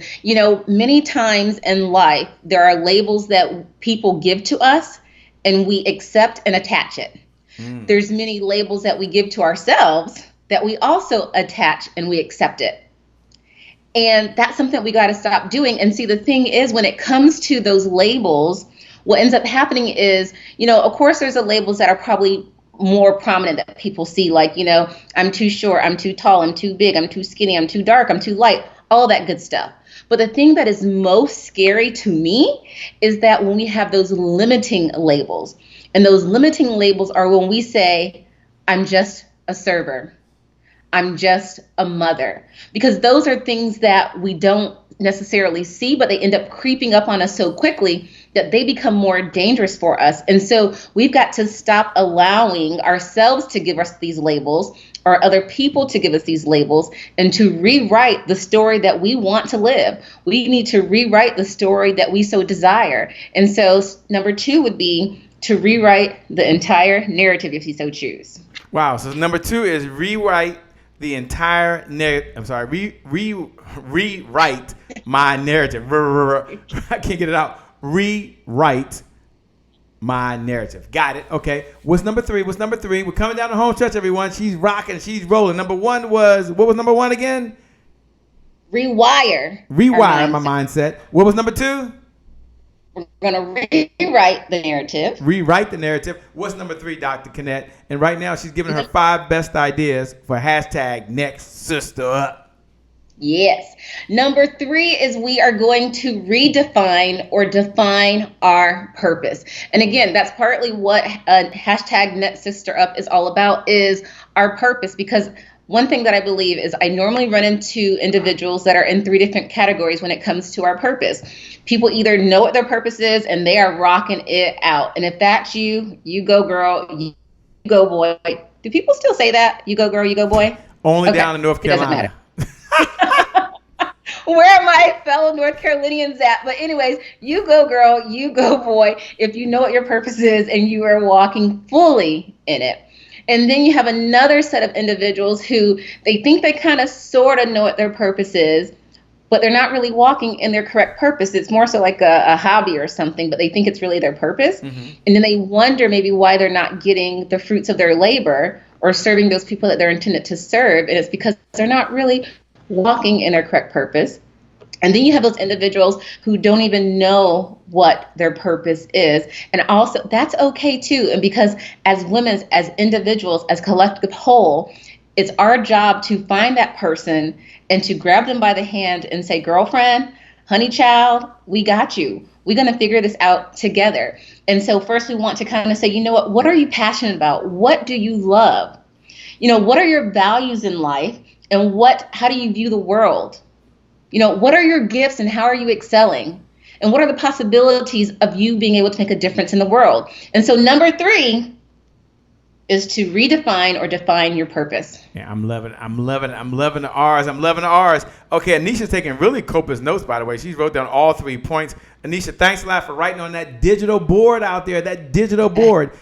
many times in life, there are labels that people give to us and we accept and attach it. There's many labels that we give to ourselves that we also attach and we accept it. And that's something we got to stop doing. And see, the thing is, when it comes to those labels, what ends up happening is, of course, there's the labels that are probably more prominent that people see, like, I'm too short, I'm too tall, I'm too big, I'm too skinny, I'm too dark, I'm too light, all that good stuff. But the thing that is most scary to me is that when we have those limiting labels, and those limiting labels are when we say, I'm just a server, I'm just a mother, because those are things that we don't necessarily see, but they end up creeping up on us so quickly that they become more dangerous for us. And so we've got to stop allowing ourselves to give us these labels or other people to give us these labels and to rewrite the story that we want to live. We need to rewrite the story that we so desire. And so number 2 would be to rewrite the entire narrative if you so choose. Wow. So number 2 is rewrite the entire narrative. I'm sorry, rewrite my narrative. I can't get it out. Rewrite my narrative. Got it. Okay. What's number 3? We're coming down the home stretch, everyone. She's rocking. She's rolling. Number 1 was, what was number 1 again? Rewire my mindset. What was number 2? We're going to rewrite the narrative. What's number 3, Dr. Kennette? And right now she's giving her 5 best ideas for hashtag next sister up. Yes. Number 3 is we are going to redefine or define our purpose. And again, that's partly what hashtag Next Sister Up is all about, is our purpose. Because one thing that I believe is I normally run into individuals that are in 3 different categories when it comes to our purpose. People either know what their purpose is and they are rocking it out. And if that's you, you go girl, you go boy. Do people still say that? You go girl, you go boy? Only down in North Carolina. Where are my fellow North Carolinians at? But anyways, you go girl, you go boy, if you know what your purpose is and you are walking fully in it. And then you have another set of individuals who they think they kind of sort of know what their purpose is, but they're not really walking in their correct purpose. It's more so like a hobby or something, but they think it's really their purpose. Mm-hmm. And then they wonder maybe why they're not getting the fruits of their labor or serving those people that they're intended to serve. And it's because they're not really walking in their correct purpose. And then you have those individuals who don't even know what their purpose is. And also that's okay too. And because as women, as individuals, as collective whole, it's our job to find that person and to grab them by the hand and say, girlfriend, honey child, we got you. We're going to figure this out together. And so first we want to kind of say, you know what are you passionate about? What do you love? You know, what are your values in life? And how do you view the world? You know, what are your gifts and how are you excelling? And what are the possibilities of you being able to make a difference in the world? And so number 3 is to redefine or define your purpose. Yeah, I'm loving the R's. Okay, Anisha's taking really copious notes, by the way. She wrote down all 3 points. Anisha, thanks a lot for writing on that digital board out there,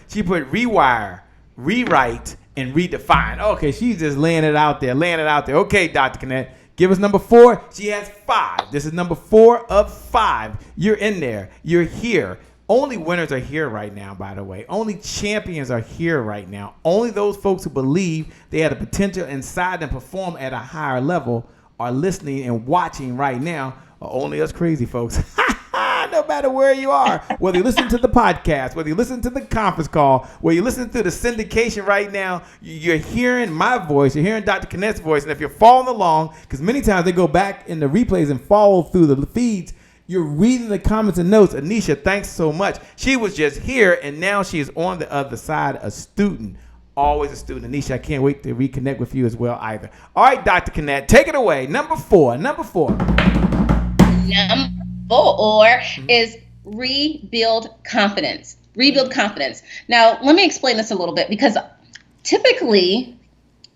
She put rewire, rewrite, and redefine. Okay, she's just laying it out there. Okay, Dr. Kennette, give us number 4. She has 5. This is number 4 of 5. You're in there. You're here. Only winners are here right now, by the way. Only champions are here right now. Only those folks who believe they have the potential inside them perform at a higher level are listening and watching right now. Or only us crazy folks. No matter where you are, whether you listen to the podcast, whether you listen to the conference call, whether you listen to the syndication right now, you're hearing my voice, you're hearing Dr. Kennette's voice. And if you're following along, because many times they go back in the replays and follow through the feeds, you're reading the comments and notes. Anisha, thanks so much. She was just here, and now she is on the other side, a student. Always a student. Anisha, I can't wait to reconnect with you as well either. All right, Dr. Kennette, take it away. Number 4. Number 4 is rebuild confidence. Now, let me explain this a little bit, because typically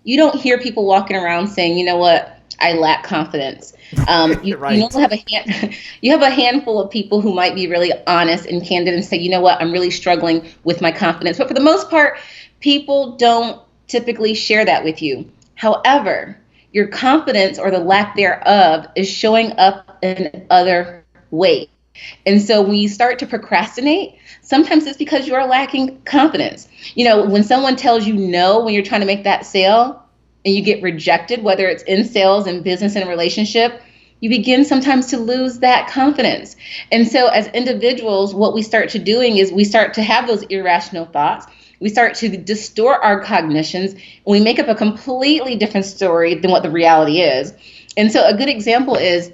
you don't hear people walking around saying, you know what, I lack confidence. You have a handful of people who might be really honest and candid and say, you know what, I'm really struggling with my confidence. But for the most part, people don't typically share that with you. However, your confidence or the lack thereof is showing up in other ways. And so when you start to procrastinate, sometimes it's because you are lacking confidence. You know, when someone tells you no, when you're trying to make that sale and you get rejected, whether it's in sales and business and a relationship, you begin sometimes to lose that confidence. And so as individuals, what we start to doing is we start to have those irrational thoughts. We start to distort our cognitions, and we make up a completely different story than what the reality is. And so a good example is,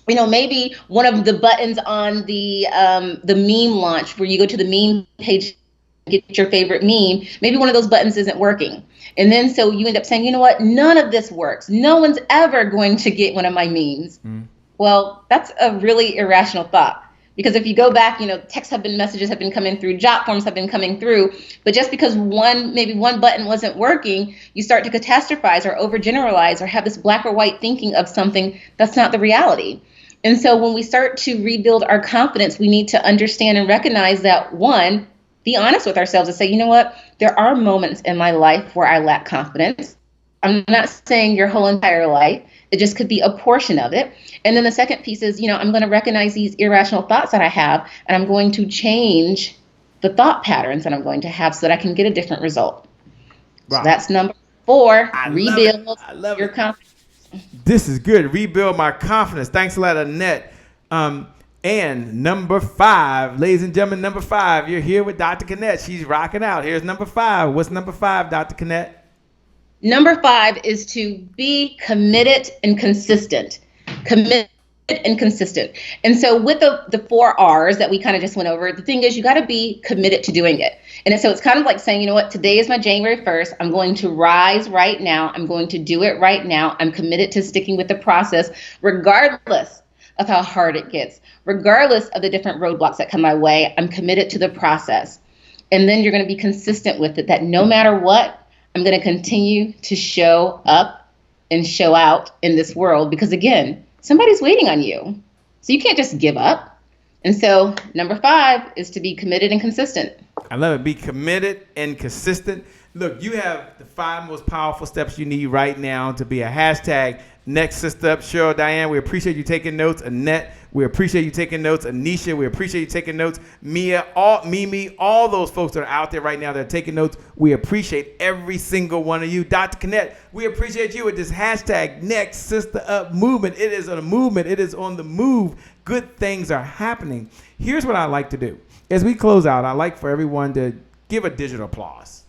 you know, maybe one of the buttons on the meme launch where you go to the meme page, get your favorite meme, maybe one of those buttons isn't working. And then so you end up saying, you know what, none of this works. No one's ever going to get one of my memes. Well, that's a really irrational thought. Because if you go back, you know, messages have been coming through, job forms have been coming through. But just because maybe one button wasn't working, you start to catastrophize or overgeneralize or have this black or white thinking of something that's not the reality. And so when we start to rebuild our confidence, we need to understand and recognize that, one, be honest with ourselves and say, you know what, there are moments in my life where I lack confidence. I'm not saying your whole entire life. It just could be a portion of it. And then the second piece is, you know, I'm going to recognize these irrational thoughts that I have, and I'm going to change the thought patterns that I'm going to have so that I can get a different result. Wow. So that's number 4, rebuild I love your it. confidence. This is good. Rebuild my confidence. Thanks a lot, Annette. And number 5, ladies and gentlemen, number 5, you're here with Dr. Kennette. She's rocking out. Here's number 5. What's number 5, Dr. Kennette? Number 5 is to be committed and consistent. Committed and consistent. And so with the 4 R's that we kind of just went over, the thing is you got to be committed to doing it. And so it's kind of like saying, you know what, today is my January 1st. I'm going to rise right now. I'm going to do it right now. I'm committed to sticking with the process, regardless of how hard it gets, regardless of the different roadblocks that come my way. I'm committed to the process. And then you're going to be consistent with it, that no matter what, I'm going to continue to show up and show out in this world, because again, somebody's waiting on you. So you can't just give up. And so number 5 is to be committed and consistent. I love it. Be committed and consistent. Look, you have the 5 most powerful steps you need right now to be a hashtag next sister up. Cheryl, Diane, we appreciate you taking notes. Annette, we appreciate you taking notes. Anisha, we appreciate you taking notes. Mia, Mimi, all those folks that are out there right now that are taking notes, we appreciate every single one of you. Dr. Kennette, we appreciate you with this hashtag next sister up movement. It is a movement. It is on the move. Good things are happening. Here's what I like to do. As we close out, I like for everyone to give a digital applause.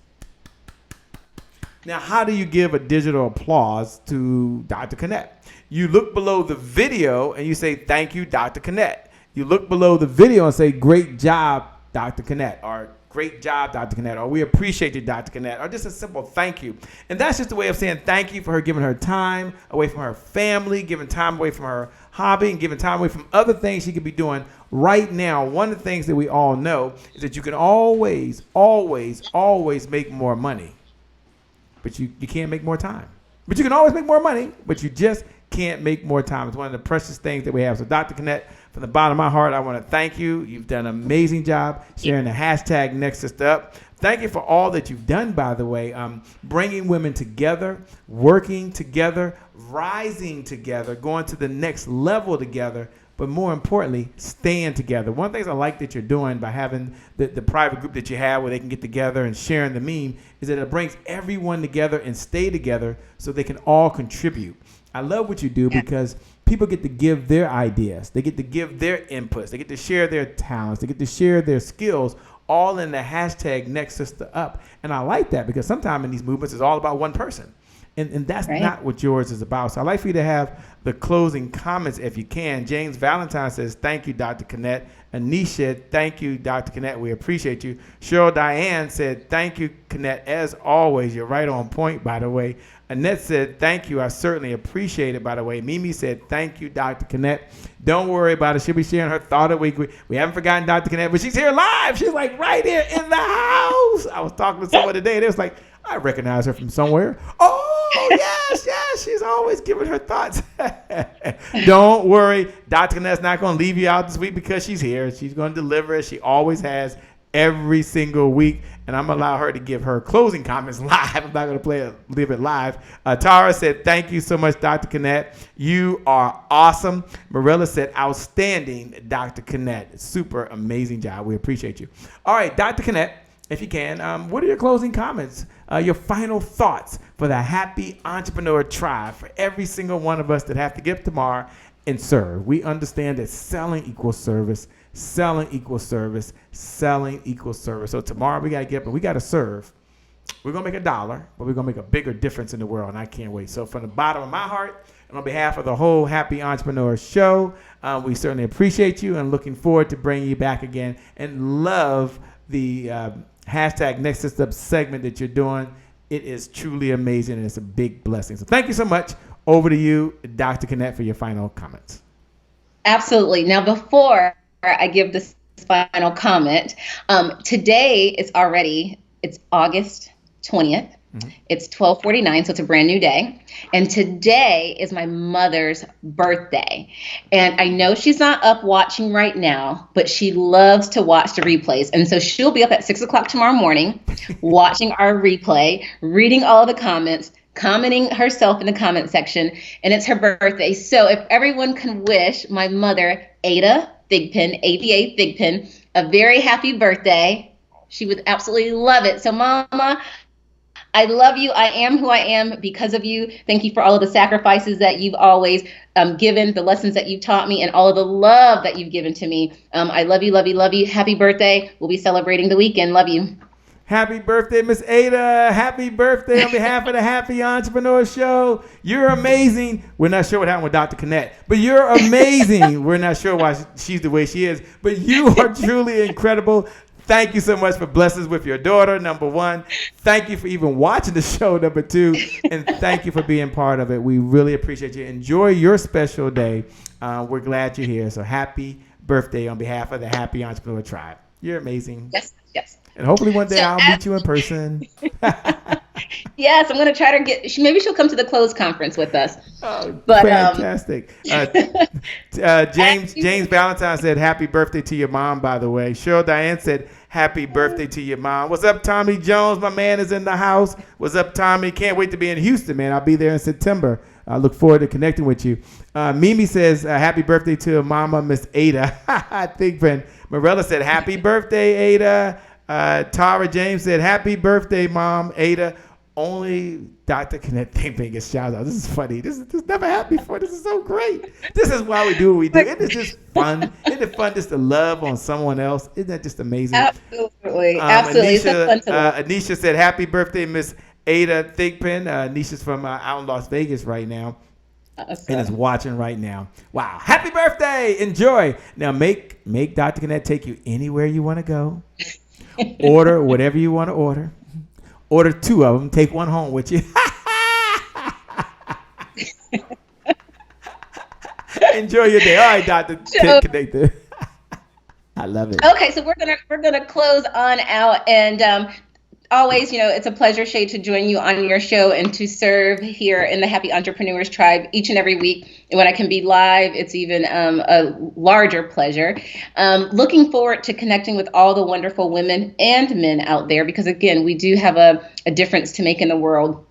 Now, how do you give a digital applause to Dr. Kennette? You look below the video and you say, thank you, Dr. Kennette. You look below the video and say, great job, Dr. Kennette, or great job, Dr. Kennette, or we appreciate you, Dr. Kennette, or just a simple thank you. And that's just a way of saying thank you for her giving her time away from her family, giving time away from her hobby, and giving time away from other things she could be doing right now. One of the things that we all know is that you can always, always, always make more money. But you can't make more time. But you can always make more money, but you just can't make more time. It's one of the precious things that we have. So Dr. Kennette, from the bottom of my heart, I want to thank you. You've done an amazing job sharing the hashtag Next Sister Up. Thank you for all that you've done, by the way, bringing women together, working together, rising together, going to the next level together, but more importantly, staying together. One of the things I like that you're doing by having the private group that you have where they can get together and sharing the meme is that it brings everyone together and stay together so they can all contribute. I love what you do because people get to give their ideas. They get to give their inputs. They get to share their talents. They get to share their skills, all in the hashtag Next Sister Up. And I like that because sometimes in these movements, it's all about one person. And that's right. Not what yours is about. So I'd like for you to have the closing comments if you can. James Valentine says, thank you, Dr. Kennette. Anisha, thank you, Dr. Kennette. We appreciate you. Cheryl Diane said, thank you, Kennette. As always, you're right on point, by the way. Annette said, thank you. I certainly appreciate it, by the way. Mimi said, thank you, Dr. Kennette. Don't worry about it. She'll be sharing her thought of the week. We haven't forgotten Dr. Kennette, but she's here live. She's like right here in the house. I was talking to someone today, and it was like, I recognize her from somewhere. Oh, yes. She's always giving her thoughts. Don't worry. Dr. Kennette's not going to leave you out this week because she's here. She's going to deliver as she always has every single week. And I'm going to allow her to give her closing comments live. I'm not going to leave it live. Tara said, thank you so much, Dr. Kennette. You are awesome. Marilla said, outstanding, Dr. Kennette. Super amazing job. We appreciate you. All right, Dr. Kennette, if you can, what are your closing comments? Your final thoughts for the happy entrepreneur tribe, for every single one of us that have to get up tomorrow and serve. We understand that selling equals service, selling equals service, selling equals service. So tomorrow we got to get up and we got to serve. We're going to make $1, but we're going to make a bigger difference in the world, and I can't wait. So from the bottom of my heart, and on behalf of the whole Happy Entrepreneur Show, we certainly appreciate you and looking forward to bringing you back again and love the hashtag Next Sister Up segment that you're doing. It is truly amazing, and it's a big blessing. So thank you so much. Over to you, Dr. Kennette, for your final comments. Absolutely. Now, before I give this final comment, today is it's August 20th. Mm-hmm. It's 12:49, so it's a brand new day. And today is my mother's birthday. And I know she's not up watching right now, but she loves to watch the replays. And so she'll be up at 6 o'clock tomorrow morning, watching our replay, reading all the comments, commenting herself in the comment section. And it's her birthday. So if everyone can wish my mother, Ada Thigpen, ABA Thigpen, a very happy birthday. She would absolutely love it. So, Mama, I love you. I am who I am because of you. Thank you for all of the sacrifices that you've always given, the lessons that you've taught me, and all of the love that you've given to me. I love you, love you, love you. Happy birthday. We'll be celebrating the weekend. Love you. Happy birthday, Miss Ada. Happy birthday on behalf of the Happy Entrepreneur Show. You're amazing. We're not sure what happened with Dr. Kennette, but you're amazing. We're not sure why she's the way she is, but you are truly incredible. Thank you so much for blessing us with your daughter, number one. Thank you for even watching the show, number two. And thank you for being part of it. We really appreciate you. Enjoy your special day. We're glad you're here. So happy birthday on behalf of the Happy Entrepreneur Tribe. You're amazing. Yes, yes. And hopefully one day I'll meet you in person. Yes, I'm going to try to maybe she'll come to the close conference with us. Oh, but, fantastic. James Valentine said, happy birthday to your mom, by the way. Cheryl Diane said, happy birthday to your mom. What's up, Tommy Jones? My man is in the house. What's up, Tommy? Can't wait to be in Houston, man. I'll be there in September. I look forward to connecting with you. Mimi says, happy birthday to Mama, Miss Ada. Thigpen. Morella said, happy birthday, Ada. Tara James said, happy birthday, Mom, Ada. Only Dr. Kennette Thigpen gets shout out. This is funny. This never happened before. This is so great. This is why we do what we do. Isn't it just fun? Isn't it fun just to love on someone else? Isn't that just amazing? Absolutely. Absolutely. It's so fun to love. Anisha said, happy birthday, Miss Ada Thigpen. Anisha's from out in Las Vegas right now. And is watching right now. Wow. Happy birthday. Enjoy. Now make Dr. Kennette take you anywhere you want to go. Order whatever you want to order. Order 2 of them. Take one home with you. Enjoy your day. All right, Dr. Kennette. I love it. Okay, so we're gonna close on out, and always, it's a pleasure, Shay, to join you on your show and to serve here in the Happy Entrepreneurs Tribe each and every week. And when I can be live, it's even a larger pleasure. Looking forward to connecting with all the wonderful women and men out there, because, again, we do have a difference to make in the world.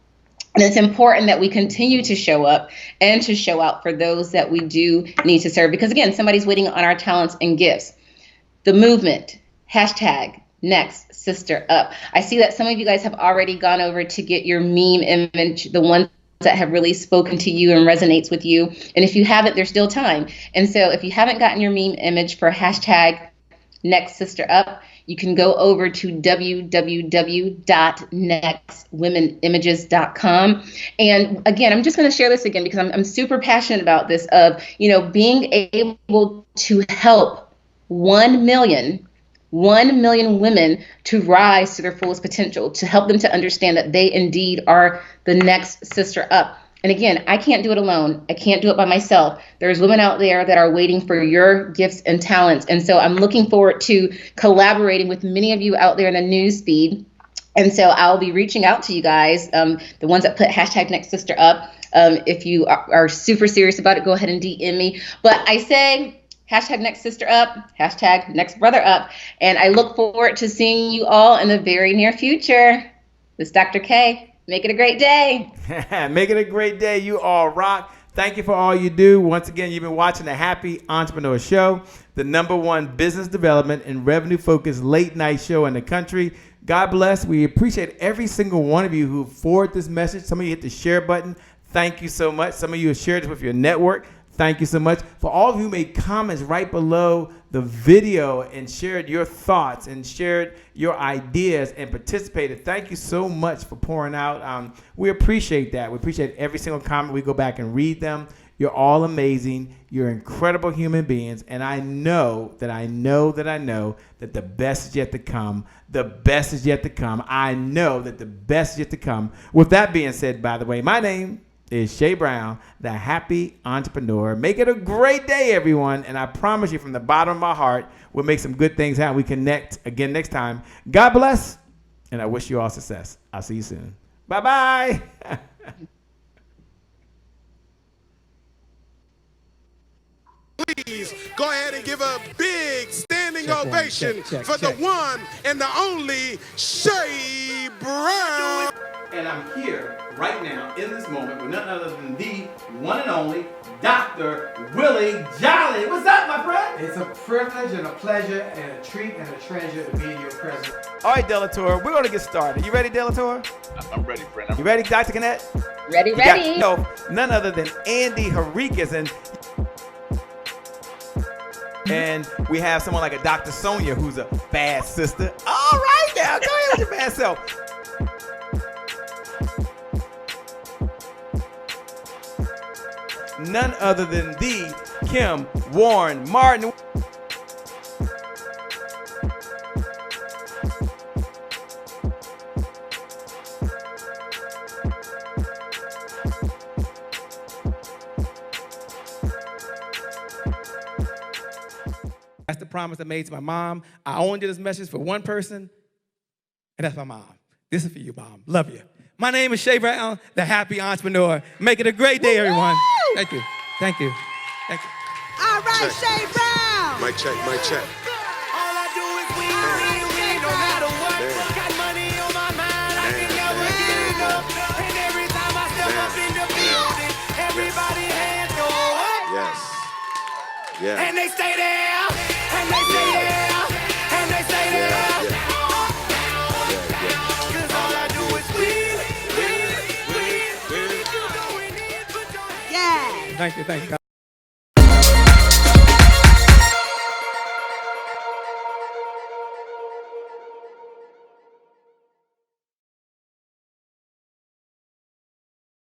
And it's important that we continue to show up and to show out for those that we do need to serve, because, again, somebody's waiting on our talents and gifts. The movement, hashtag Next Sister Up. I see that some of you guys have already gone over to get your meme image, the ones that have really spoken to you and resonates with you. And if you haven't, there's still time. And so if you haven't gotten your meme image for hashtag Next Sister Up, you can go over to www.nextwomenimages.com. And again, I'm just going to share this again because I'm super passionate about this, of, being able to help 1 million women to rise to their fullest potential, to help them to understand that they indeed are the next sister up. And again, I can't do it alone. I can't do it by myself. There's women out there that are waiting for your gifts and talents. And so I'm looking forward to collaborating with many of you out there in the news feed. And so I'll be reaching out to you guys, the ones that put hashtag Next Sister Up. If you are super serious about it, go ahead and DM me. But I say, hashtag Next Sister Up, hashtag Next Brother Up. And I look forward to seeing you all in the very near future. This is Dr. K. Make it a great day. Make it a great day. You all rock. Thank you for all you do. Once again, you've been watching the Happy Entrepreneur Show, the #1 business development and revenue-focused late-night show in the country. God bless. We appreciate every single one of you who forward this message. Some of you hit the share button. Thank you so much. Some of you have shared it with your network. Thank you so much. For all of you who made comments right below the video and shared your thoughts and shared your ideas and participated, thank you so much for pouring out. We appreciate that. We appreciate every single comment. We go back and read them. You're all amazing. You're incredible human beings. And I know that the best is yet to come. The best is yet to come. I know that the best is yet to come. With that being said, by the way, my name is Shay Brown, the Happy Entrepreneur. Make it a great day, everyone. And I promise you from the bottom of my heart, we'll make some good things happen. We connect again next time. God bless. And I wish you all success. I'll see you soon. Bye-bye. Please go ahead and give a big standing ovation for the one and the only Shay Brown. And I'm here right now in this moment with none other than the one and only Dr. Willie Jolly. What's up, my friend? It's a privilege and a pleasure and a treat and a treasure to be in your presence. All right, Delator, we're going to get started. You ready, Delator? I'm ready, friend. You ready, Dr. Kennette? Ready. None other than Andy Henriquez. And we have someone like a Dr. Sonia, who's a bad sister. All right, now, go ahead with your bad self. None other than the Kim Warren Martin. That's the promise I made to my mom. I only did this message for one person, and that's my mom. This is for you, Mom. Love you. My name is Shay Brown, the happy entrepreneur. Make it a great day, everyone. Thank you. Thank you. Thank you. All right, Shay Brown. Mic check, mic check. All I do is win, no matter what. Got money on my mind, I can never get enough. And every time I step up in the building, everybody hands go up. Yes. Yeah. And they stay there, and they stay there, and they stay there. Cause all I do is win. Yeah. Thank you.